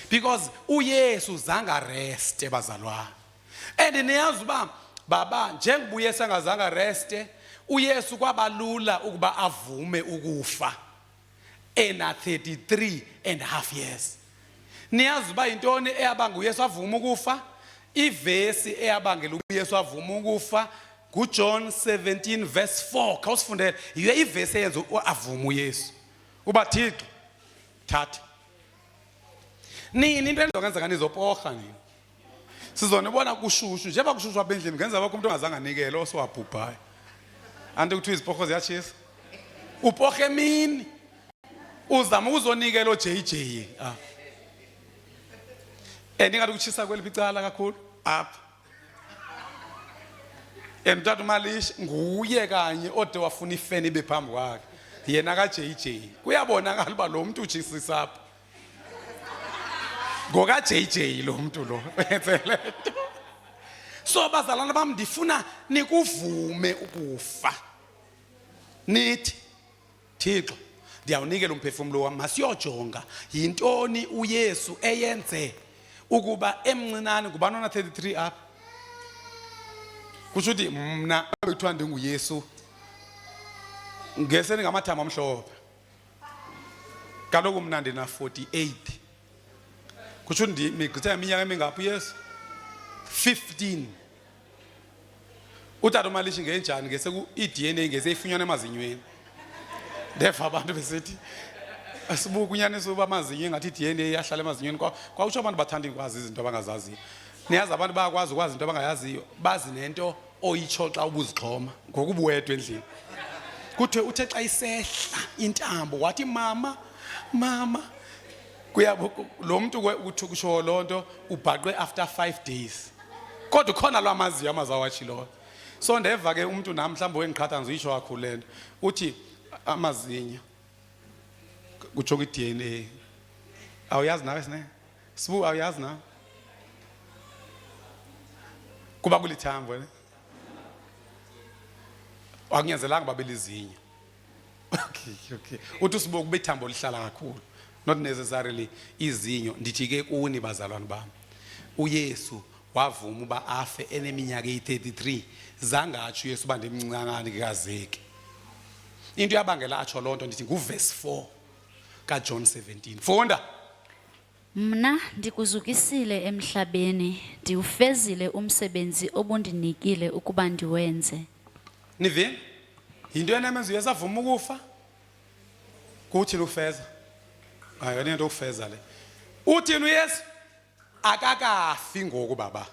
Because uYesu zanga rest bazalwana. And niyazi uba baba njengoba uYesu angazanga rest, uYesu kwabalula ukuba avume ukufa ena 33.5 years. Niyazi uba intoni eyabanga uYesu avuma ukufa? Ivesi eyabangela uYesu avuma ukufa John 17 verse 4. Khawusifundele yiyo ivesi eyenza avuma uYesu. Uba Thixo thatha. Nini into endizokwenza kanizoporha nini? Sizonibona kushushu njengoba kushushu apha endlini ngenza bakho umuntu ongazange anikele osowabhubhayo. Ande kuthiwa iziporho ziyatshisa. Uporha emini. Uzama uzonikela oJJ. Ningathi kuchisa kweli bicala kakhulu apha. Emthatha uMalisha nguye kanye ode wafuna ifeni ibe phambi kwakhe. Yena kaJJ. Kuyabonakala uba lo muntu uchisisa apha. Ngoka JJ lo muntu lo wenzelento. So bazalwana bami ndifuna nikuvume ukufa. Nithi Thixo ndiyawunikela umphefumulo wami masiyojonga yintoni uYesu eyenze ukuba emncinane ngubani ona 33 apha. Kusho ukuthi mna bekuthiwa ndinguYesu ngeseni ngamathamba amhlophe. Kaloku mna ndina 48. Kusho ukuthi migqitha iminyaka emingaphi Yesu? 15. Utata uMalisha ngenjani ngese ku iDNA ngese ifunyanwa emazinyweni. Ndeva abantu besithi asibuka unyaniso uba amazinyo engathi iDNA yahlala emazinyweni kwawusho abantu bathanda ikwazi izinto abangazaziyo. Niyazi abantu bayakwazi ukwazi into abangayaziyo bazi nento oyitsho xa ubuzixhoma ngokubuwedwe endlini. Kuthe uthe xa isehla intambo wathi mama kuyabo lo muntu uthi kusho lonto ubhaqwe after 5 days. Kodwa khona lwamaziyo amazawathi lo. So ndeva ke umuntu nami mhlawumbe wengiqhatha ngizisho kakhulu lento. Uthi amazinyo kutsho iDNA. Awuyazi nawe sine? Sibu awuyazi na? Kuba kulithambo ne? Akunyanzelanga babelizinyo. Okay. Uthi sibuka kube ithambo lihlala kakhulu. Not necessarily izinyo. Ndithi ke kuni bazalwane bami. uYesu wavuma uba afe eneminyaka eyi-33 zangatsho uYesu uba ndimncinane kazeki. Into yabangela atsho lonto ndithi nguverse 4 kaJohn 17. Funda. Mna ndikuzukisile emhlabeni ndiwufezile umsebenzi obundinikile ukuba ndiwenze. Nive? Into enemenza uYesu avuma ukufa? Kuthini ufeza? Hayi nento ukufeza le. Uthini uYesu? Akakafi ngoku baba.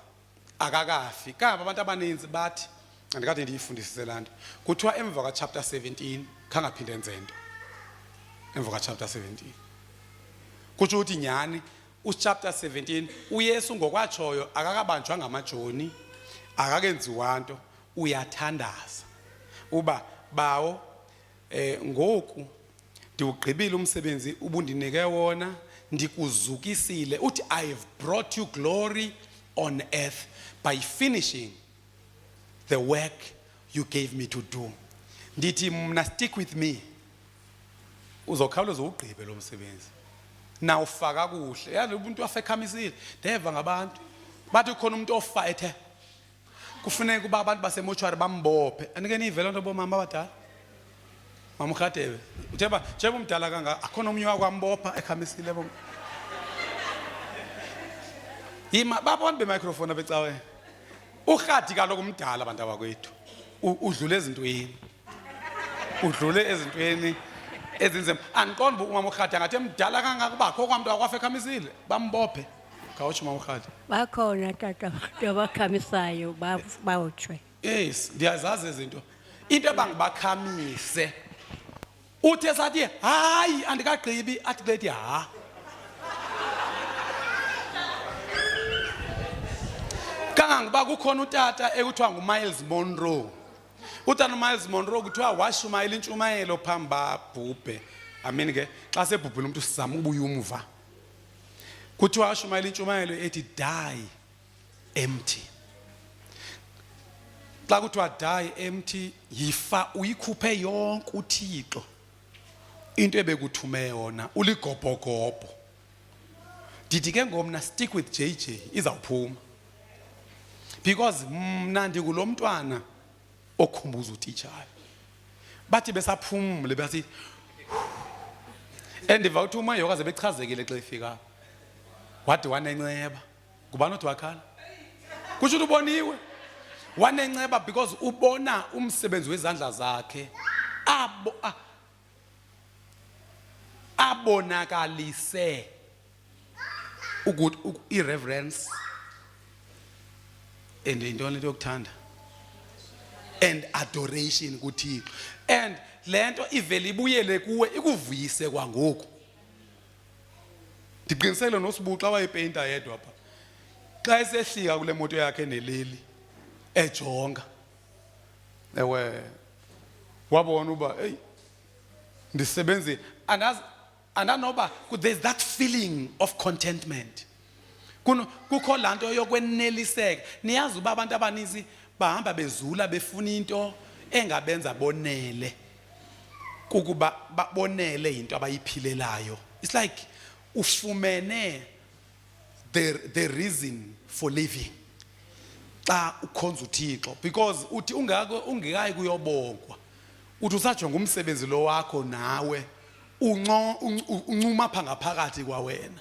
Akakafi. Kangaba abantu abaninzi bathi andikade ndiyifundisise lanto. Kuthiwa emva ka chapter 17 khangaphinde enzento. Emva ka chapter 17. Kutsho ukuthi nyani chapter 17 uYesu ngokwatshoyo akakabanjwa ngamajoni akakenziwa nto uyathandaza uba bawo ngoku ndiwugqibile umsebenzi ubundinike wona ndikuzukisile uthi I have brought you glory on earth by finishing the work you gave me to do. Ndithi mna stick with me uzokhawuleza ugqibe lo msebenzi. na ufaka kuhle yazi umuntu wasekhamisile ndeva ngabantu bathi khona umuntu ofa ethe kufuneka kuba abantu basemochwari bambophe andike nivele nto bomama abadala mama uKhatebe utheba njengoba umdala kanga akhona omnye wakwambopha ekhamisile bo yima babona bemicrophone abecawe uKhadi kaloku umdala abantu abakwethu udlule ezintweni ezinzima andiqondi umama uKhadi angathi emdala kangakubakho kwamuntu akwafa ekhamisile bambophe khawutsho mama uKhadi bakhona tata abakhamisayo bawutshwe yes ndiyazazi izinto into ebangibakhamise uthe sathi hayi andikagqibi athi lethi ha kangangoba kukhona utata ekuthiwa nguMiles Monroe utata uMiles Monroe kuthiwa washumayela intshumayelo phambi babhubhe amini ke xa sebhubhile umuntu sizama ukubuya umva kuthiwa washumayela intshumayelo ethi die empty xa kuthiwa die empty yifa uyikhuphe yonke uThixo into ebekuthume yona uligobhogobo ndithi ke ngomna stick with JJ izawuphuma because mna ndikulomntwana okhumbuza utitshayo bathi besaphumule bathi endiva ukuthi uma yokaze bechazekile xa ifika wade wanenceba ngubani othi wakhala kusho ukuthi uboniwe wanenceba because ubona umsebenzi wezandla zakhe abonakalise ukuthi irreverence and into yokuthanda and adoration kuThixo and lento ivele ibuyele kuwe ikuvuyise kwangoku ndiqinisele noSibuxa wayepainta yedwa apha xa esehlika kule moto yakhe neleli ejonga ewe wabona uba hey ndisebenze andanoba there's that feeling of contentment kukho lanto yokweneliseka niyazi uba abantu abaninzi bahamba bezula befuna into engabenza bonele kukuba babonele into abayiphilelayo it's like ufumene the reason for living xa ukhonza uThixo because uthi ungekayi kuyobongwa uthi usajonga umsebenzi lo wakho nawe uncuma phangaphakathi kwawena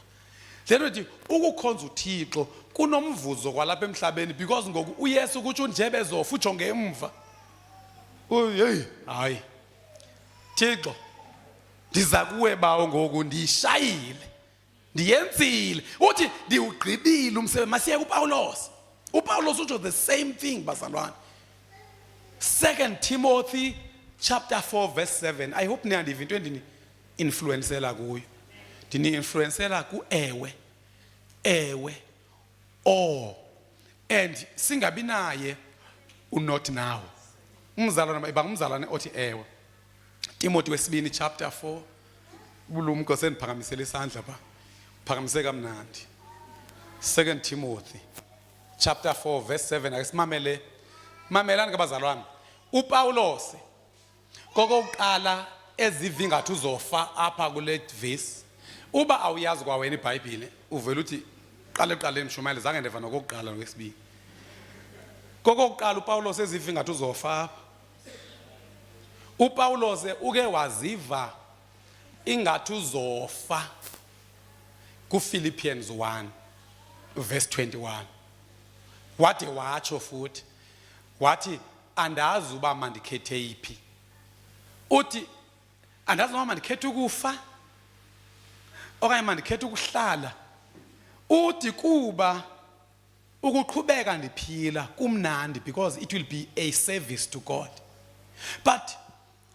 lento ithi ukukhonza uThixo kunomvuzo kwalapha emhlabeni because ngoku uYesu kutsho nje bezofa ujonge emva hey hayi Thixo ndiza kuwe bawo ngoku ndishayile ndiyenzile uthi ndiwugqibile umsebenzi masiye uPaulos utsho the same thing bazalwane 2 Timothy chapter 4 verse 7 I hope niyandiva into endini influencela kuyo ndini influencela ku ewe and singabi naye not now umzalwane bangumzalwane othi ewe Timothy wesibini chapter 4 bulumko sendiphakamisela isandla pha phakamise kamnandi 2 Timothy chapter 4 verse 7 ayisimamele mamelani kabazalwane uPaulos kokuqala ezivingathu uzofa apha kule verse uba awuyazi kwawena iBhayibhile uvela uthi qale mshumayeli zange ndeva nokuqala nokwesibili kokuqala uPaulos ezivingathu uzofa apha uPaulos uke waziva ingathi uzofa kuPhilippians 1 verse 21 wathi watsho futhi wathi andazi uba mandikhethe iphi uthi andazi uba mandikhethe ukufa okanye mandikhethe ukuhlala uthi kuba ukuqhubeka ndiphila kumnandi because it will be a service to God but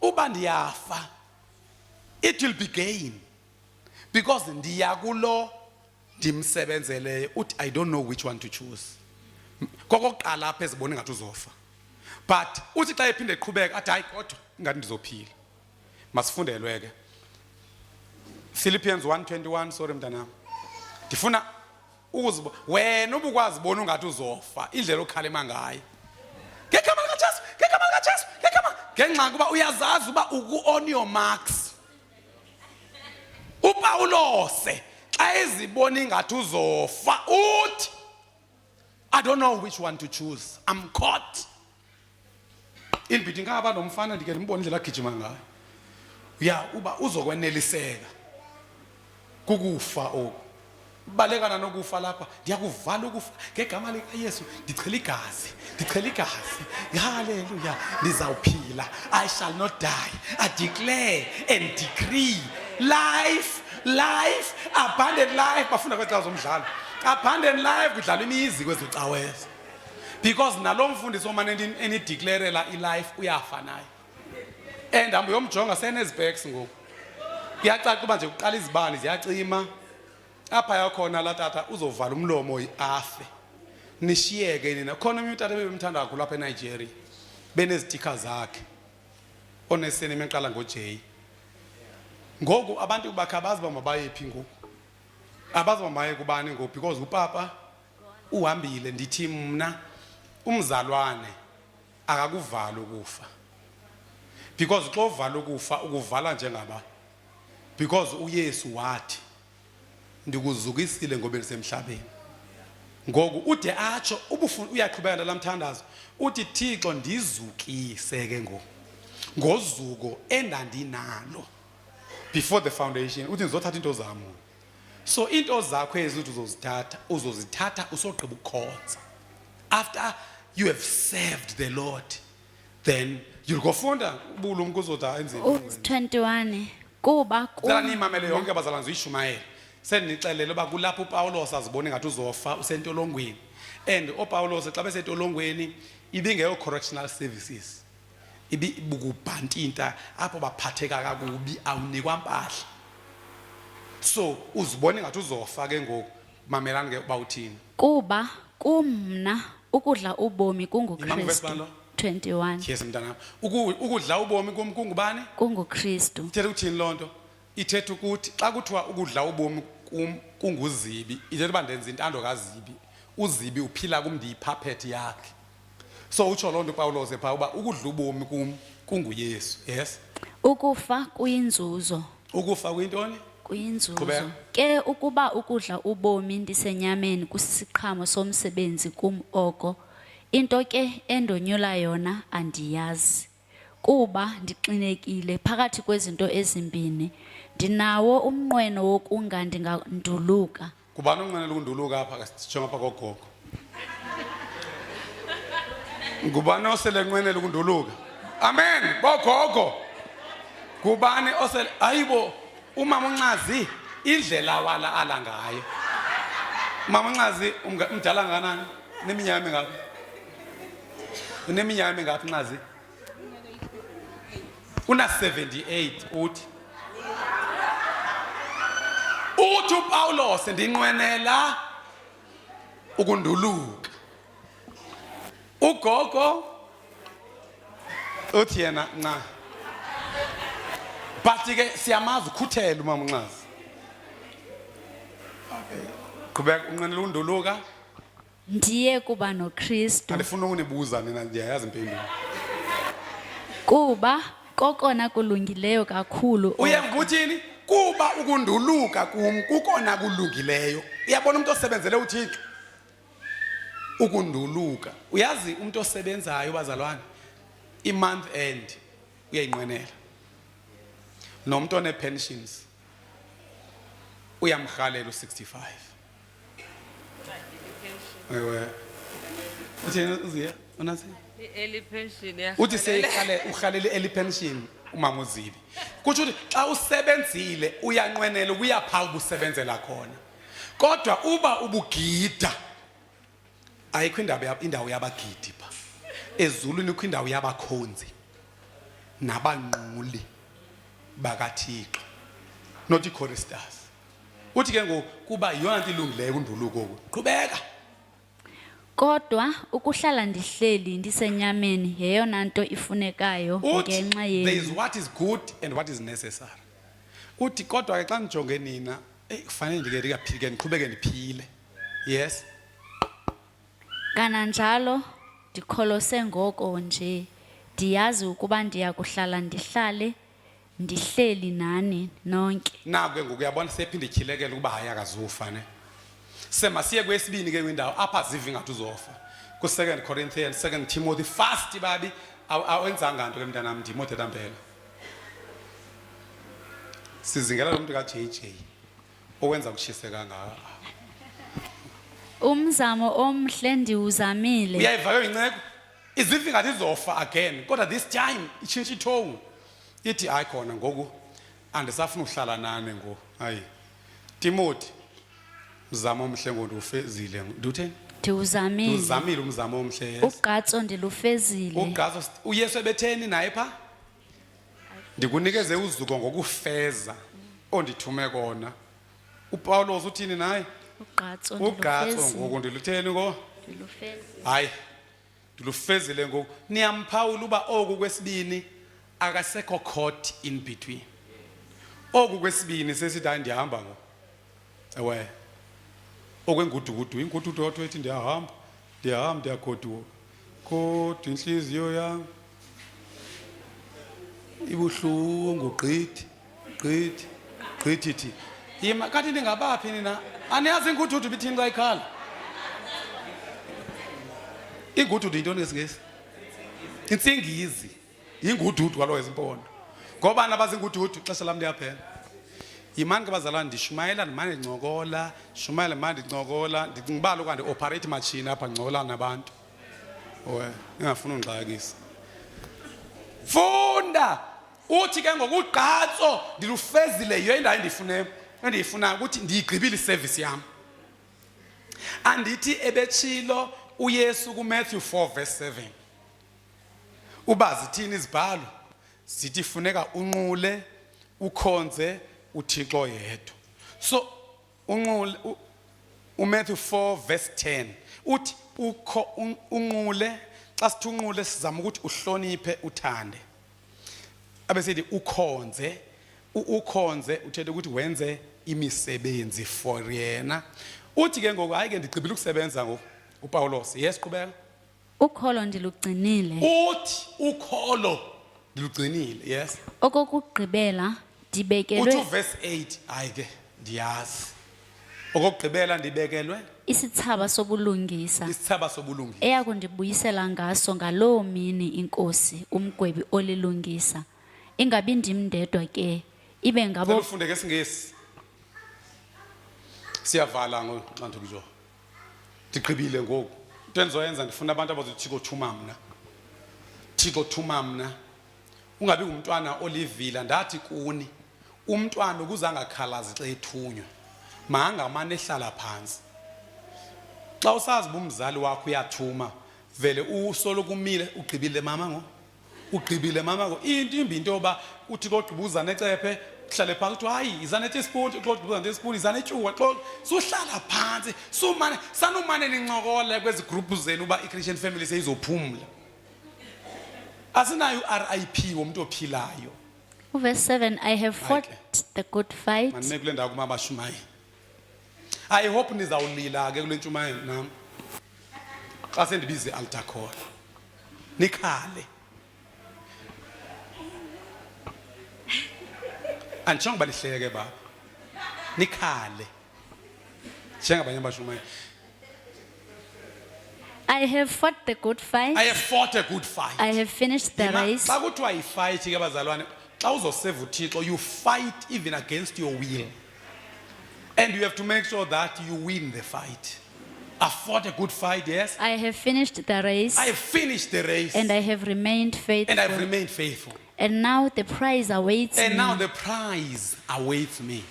uba ndiyafa it will be gain because ndiyakulo ndimsebenzeleyo uthi I don't know which one to choose kokoqala apha ezibone ngathi uzofa but uthi xa ephinde eqhubeka athi hayi kodwa ngathi ndizophila masifundelwe ke Philippians 1:21 sorry mntanami ndifuna ukuzibo wena ubukwazi bona ungathi uzofa indlela okhalema ngayo ngegama likaJesu ngenxa kuba uyazazi uba uku on your marks uPaulos xa ezibona ingathi uzofa uthi I don't know which one to choose. I'm caught. In between ngaba nomfana ndike ndimbona indlela agijima ngayo. Ya uba uzokweneliseka. Kukufa oku. Balekana nokufa lapha. Ndiyakuvala ukufa ngegama lika Yesu. Ndichela igazi. Hallelujah. Ndizawuphila. I shall not die. I declare and decree life, abundant life. Bafuna kwexa zomdlalo. Abundant life kudlala imizi kwezocawezo. Because nalomfundisi omane enideclarela ilife uyafa naye. And hambe yomjonga senezbacks ngoku. Kuyacaca kuba nje uqala izibani ziyacima. Apha yakhona la tata uzovala umlomo afe. Nishiyeke nina. Khona umuntu utata bebemthanda kakhulu lapha eNigeria. Benezitika zakhe. Onesene emeqala ngoJ. Ngoku abantu bakhabazi bamabayephi ngoku. Abazi bamaye kubani ngoku because upapa uhambile ndithi mna umzalwane akakuvala ukufa. Because xa uvala ukufa ukuvala njengaba. Because uYesu wathi ndikuzukisile ngoba ndisemhlabeni. Ngoku ude atsho ubufuna uyaqhubeka nalamthandazo uthi Thixo ndizukise ke ngoku. Ngozuko endandinalo before the foundation uthi ngizothatha into zami. So into zakho ezithi uzozithatha usogqiba ukukhonza. After you have served the Lord, then you'll go funda ubulu umkuzotha enzini. 21 kuba Zala nimamele yonke abazalwane uyishumayela. Senixelele ba kulapho uPaulos azibone ngathi uzofa usentolongweni. And uPaulos xa besentolongweni ibingeyo correctional services. Ibukubhantinta apho baphatheka kakubi awunikwa impahla. So uzibone ngathi uzofa ke ngoku mamelani ke bawuthini. Kuba kumna ukudla ubomi kunguKristu. 21 Yes mntana. Ukudla ubomi kungubani? kunguKristu. Ithetha ukuthini lonto? Ithetha ukuthi xa kuthiwa ukudla ubomi kunguzibi, ithetha uba ndenza intando kazibi. Uzibi uphila kum ndiyipuppet yakhe. So utsho lonto uPaulos epha uba ukudla ubomi kunguYesu. Yes. Ukufa kuyinzuzo. Ukufa kuyintoni? Kuyinzuzo. Ke ukuba ukudla ubomi ndisenyameni kusisiqhamo somsebenzi kum oko, into ke endonyula yona andiyazi. Kuba ndixinekile phakathi kwezinto ezimbini. Ndinawo umnqweno wokunga ndinganduluka. Kubani unqwenela ukunduluka apha sitsho ngapha kogogo? Ngubani osele nqwenela ukunduluka? Amen. Bogogo. Kubani osele ayibo umama uNcazi indlela wala ala ngayo. Mama uNcazi umdala nganani? Neminyaka emingaphi? Uneminyaka emingaphi uNcazi? Una 78 uthi. Uthi uPaulos ndinqwenela ukunduluka. Ugogo uthi yena nca. But ke siyamazi ukhuthela umama uNcazi. Okay. Qhubeka unqwenela ukunduluka. Ndiye kuba noKristu. Andifuna ukunibuza nina ndiyayazi impendulo. Kuba kokona kulungileyo kakhulu. Uyangibuthini? Kuba ukunduluka kukona kulungileyo. Uyabona umuntu osebenzele uThixo. Ukunduluka. Uyazi umuntu osebenzayo bazalwane. I-month end uyayinqwenela. Nomuntu one pensions uyamhalela u65. Ewe. Uthini uziya? Unathi? Early pension ya. Uthi seyikhale uhalele early pension umama uZibi. Kuthi xa usebenzile uyanqwenela kuyapha ubusebenzela khona. Kodwa uba ubugida ayikho indawo yabagidi pha. Ezulwini kho indawo yabakhonzi nabanquli bakaThixo. Not ichoristers. Uthi ke ngokuba iyona into ilungileyo kunduluko qhubeka. Kodwa ukuhlala ndihleli ndisenyameni yeyona nto ifunekayo ngenxa yenu. There is what is good and what is necessary. Uthi kodwa ke xa nijonge nina kufanele ndike ndiqhubeke ndiphile. Yes. Kananjalo ndikholose ngoko nje ndiyazi ukuba ndiya kuhlala ndihlale ndihleli nani nonke. Naku ke ngoku uyabona sephinde ityhilekela ukuba hayi akazufa ne. Semasiye kwesibini ke kwindawo apha ziva ingathi uzofa. Ku2 Corinthians, 2 Timothy, fast babi awenzanga nto ke mntanam Timothy tampela. Sizingela lo muntu ka JJ owenza kushise kangaka. Umzamo omhle ndiwuzamile. Uyayiva ke inceko iziva ingathi izofa again kodwa this time itshintsha itone. Ithi hayi khona ngoku andisafuna uhlala nani ngo. Hayi. Timothy umzamo omhle ngondufezile. Ndutheni? Ndiwuzamile. Uzamile umzamo omhle yes. Ugqatso ndilufezile. Ugqatso uYesu ebetheni naye pha? Ndikunikeze uzuko ngokufeza ondithume kona. uPaulos uthini naye? Ugqatso Ugqatso ngoku ndilutheni ngo? ndilufezile. Hayi. Ndilufezile ngoku. Niyamphawula uba oku kwesibini akasekho caught in between. Oku kwesibini sesithi hayi ndihamba ngo. Ewe. Okwengudugudu ingududu wathi ethi ndiyahamba ndiyagoduka. Kodwa inhliziyo yami ibuhlungu gqithi. Yima kathi ndingabaphi nina? Aniyazi ingududu bithini xa ikhala? Ingududu yintoni ngesingesi? Intsingizi. Ingududu kaloku ezimpondo. Ngoba nabazi ingududu xesha lam liyaphela. Yimani ke bazalwane ndishumayela ndimane ndincokola, shumayela manje ndincokola, ndicingibala ukandi operate machine apha ncokola nabantu. Owe, ngingafuna ungxakisa. Funda. Uthi ke ngokugqatso ndilufezile yiyo indawo endiyifuna ukuthi ndiyigqibile iservice yami. Andithi ebetshilo uYesu kuMatthew 4:7. Uba zithini izibhalo? Zithi funeka unqule, ukhonze uThixo yedwa. So unqule uMatthew 4:10 uthi unqule xa sithi unqule sizama ukuthi uhloniphe uthande. Abesithi ukhonze uthethe ukuthi wenze imisebenzi for yena. Uthi ke ngoku hayi ke ndigqibile ukusebenza ngoku uPaulos. Yes qhubeka. Ukholo ndilugcinile. Uthi ukholo ndilugcinile. Yes. Okokugqibela ndibekelwe. Uthi verse 8 hayi ke ndiyazi. Okokugqibela ndibekelwe isithaba sobulungisa. Isithaba sobulungisa. Eyakundibuyisela ngaso ngaloo mini inkosi umgwebi olilungisa. Ingabi ndimndedwa ke ibe ngabo. Ufunde ke singesi. Siyavala ngoxanduku nje. Ndiqhibile ngoku. Into endizoyenza ndifuna abantu abazothi Thixo thuma mna. Ungabi ngumntwana olivila ndathi kuni. Umntwana ukuze angakhalazi xa ethunywa. Mangamane ehlala phansi. Xa usazi umzali wakho uyathuma vele usolo kumile ugqibile mama ngo into yoba uthi kodwa necephe uhlale phansi uthi hayi izane teaspoon kodwa teaspoon izane tyuwa suhlala phansi sanumane nincokola kwezi group zenu uba iChristian family seyizophumla. Asinayo RIP womuntu ophilayo. Verse 7 I have fought the good fight. Manime kule ndawo kuma bashumayi. I hope nizawulila ke kule ntshumayelo nami. Xa sendibize altar call. Nikhale. Anchong balihleke baba. Nikhale. Njengabanye bashumayi. I have fought the good fight. I have fought a good fight. I have finished the race. Xa kuthiwa yifight ke bazalwane, xa uzoseva uThixo you fight even against your will. And you have to make sure that you win the fight. I fought a good fight, yes. I have finished the race. I have finished the race. And I have remained faithful. And I have remained faithful. And now the prize awaits me. And now the prize awaits me.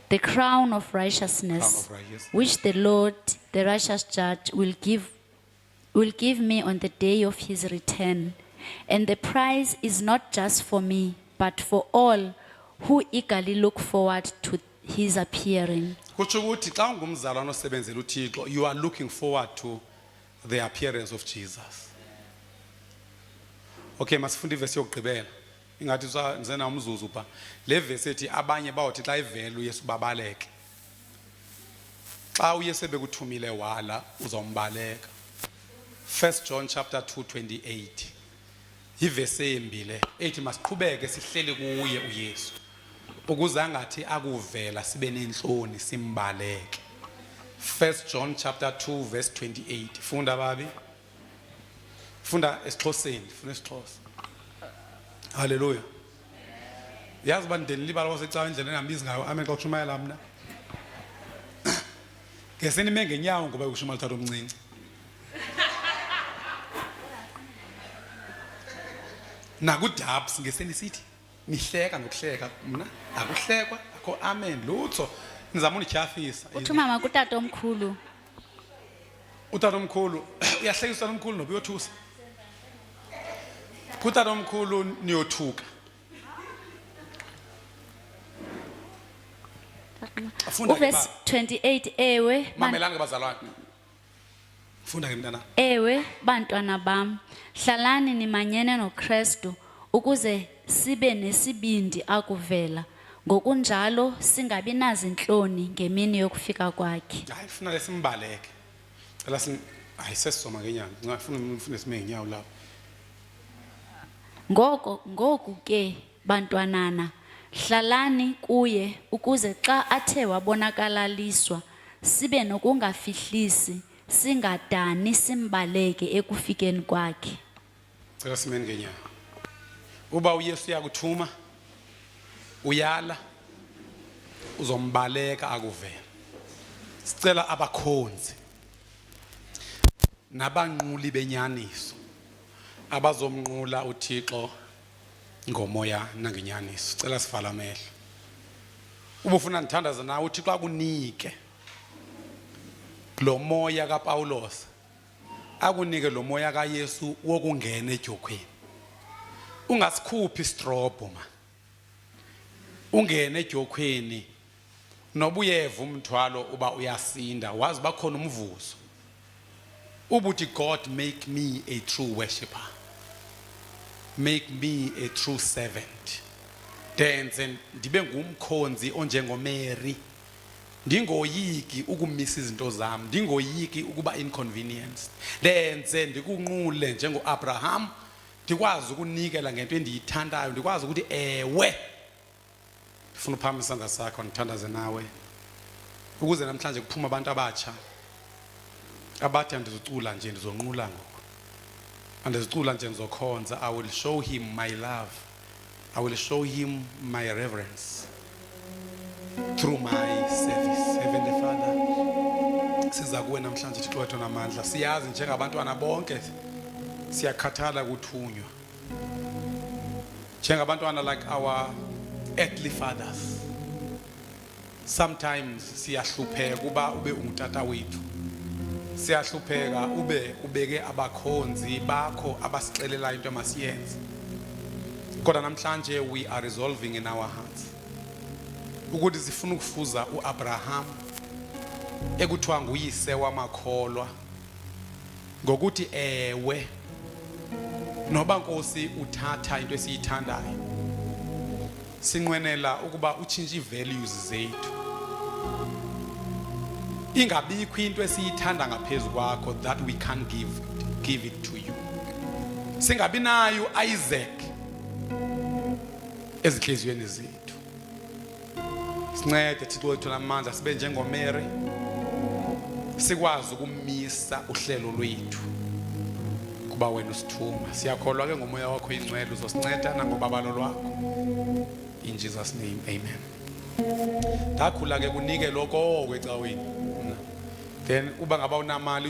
The crown of righteousness, which the Lord, the righteous judge, will give me on the day of his return. And the prize is not just for me, but for all who eagerly look forward to his appearing. You are looking forward to the appearance of Jesus. Okay, masifundi verse yokugqibela. Ingathi nzena umzuzu pha. Le verse ethi abanye bawuthi xa ivela uYesu babaleke. Xa uYesu bekuthumile wala uzombaleka. 1 John chapter 2:28. ivesi embi le ethi masiqhubeke sihleli kuye uYesu ukuze angathi akuvela sibe nenhloni simbaleke. 1 John chapter 2 verse 28. Funda babi. Funda esiXhoseni, funda isiXhosa. Hallelujah. Yazi bandeni libala wasecawa indlela engambizi ngayo amen xa ushumayela mina. Ngesini mengenyawo ngoba ushuma lithatha omncinci. Nakudabs ngesini sithi nihleka nokuhleka mina akuhlekwa akho amen lutho nizama unityhafisa. Uthi umama kutata omkhulu. Utata omkhulu uyahlekisa nomkhulu nobuyothusa. Kutata omkhulu niyothuka. Funda ke Verse 28 ewe mamelanga bazalwane. Funda ke mntana. ewe bantwana bam hlalani nimanyene noKristu ukuze sibe nesibindi akuvela ngokunjalo singabi nazinhloni ngemini yokufika kwakhe. Hayi funa lesimbaleke. Cela sin hayi sesizoma ngenyanga. Ngifuna ufune sime ngenyawo lapho. Ngoku ke bantwanana hlalani kuye ukuze xa athe wabonakalaliswa sibe nokungafihlisi singadani simbaleke ekufikeni kwakhe. Cela simeni ngenyawo. Uba uYesu uyakuthuma uyala uzombaleka akuvela. Sicela abakhonzi nabanquli benyaniso abazomnqula uThixo ngomoya nangenyaniso. Sicela sivala amehlo. Ubufuna ndithandaza nawe uThixo akunike lo moya kaPawulos, akunike lo moya kaYesu wokungena ejokhweni. Ungasikhuphi istrobo man. Ungene ejokhweni nobuyeva umthwalo uba uyasinda wazi bakhona umvuzo. Ubuthi God make me a true worshipper. Make me a true servant. Denze ndibe ngumkhonzi onjengoMary. Ndingoyiki ukumisa izinto zami, ndingoyiki ukuba inconvenience. Denze ndikunqule njengoAbraham, ndikwazi ukunikela ngento endiyithandayo, ndikwazi ukuthi ewe. Ndifuna uphamisa isandla sakho ndithandaze nawe. Ukuze namhlanje kuphuma abantu abatsha abathi andizocula nje ndizonqula ngoku. Andizocula nje ndizokhonza. I will show him my love. I will show him my reverence through my service. Heavenly Father, siza kuwe namhlanje Thixo wethu namandla. Siyazi njengabantwana bonke siyakhathala kuthunywa. Njengabantwana like our earthly fathers. Sometimes siyahlupheka uba ube ungutata wethu. Siyahlupheka ube ubeke abakhonzi bakho abasixelela into emasiyenze. Kodwa namhlanje we are resolving in our hearts ukuthi sifuna ukufuza uAbraham ekuthiwa nguyise wamakholwa ngokuthi ewe noba Nkosi uthatha into esiyithandayo sinqwenela ukuba utshintshe ivalues zethu. Ingabikho into esiyithanda ngaphezulu kwakho that we can give it to you. Singabi nayo Isaac ezinhliziyweni zethu. Sincede Thixo wethu namandla sibe njengoMary. Sikwazi ukumisa uhlelo lwethu kuba wena usithuma. Siyakholwa ke ngomoya wakho ingcwele uzosinceda nangobabalo lwakho. In Jesus name, amen. Dakhula ke kunike lokho kwecaweni. Then uba ngaba unamali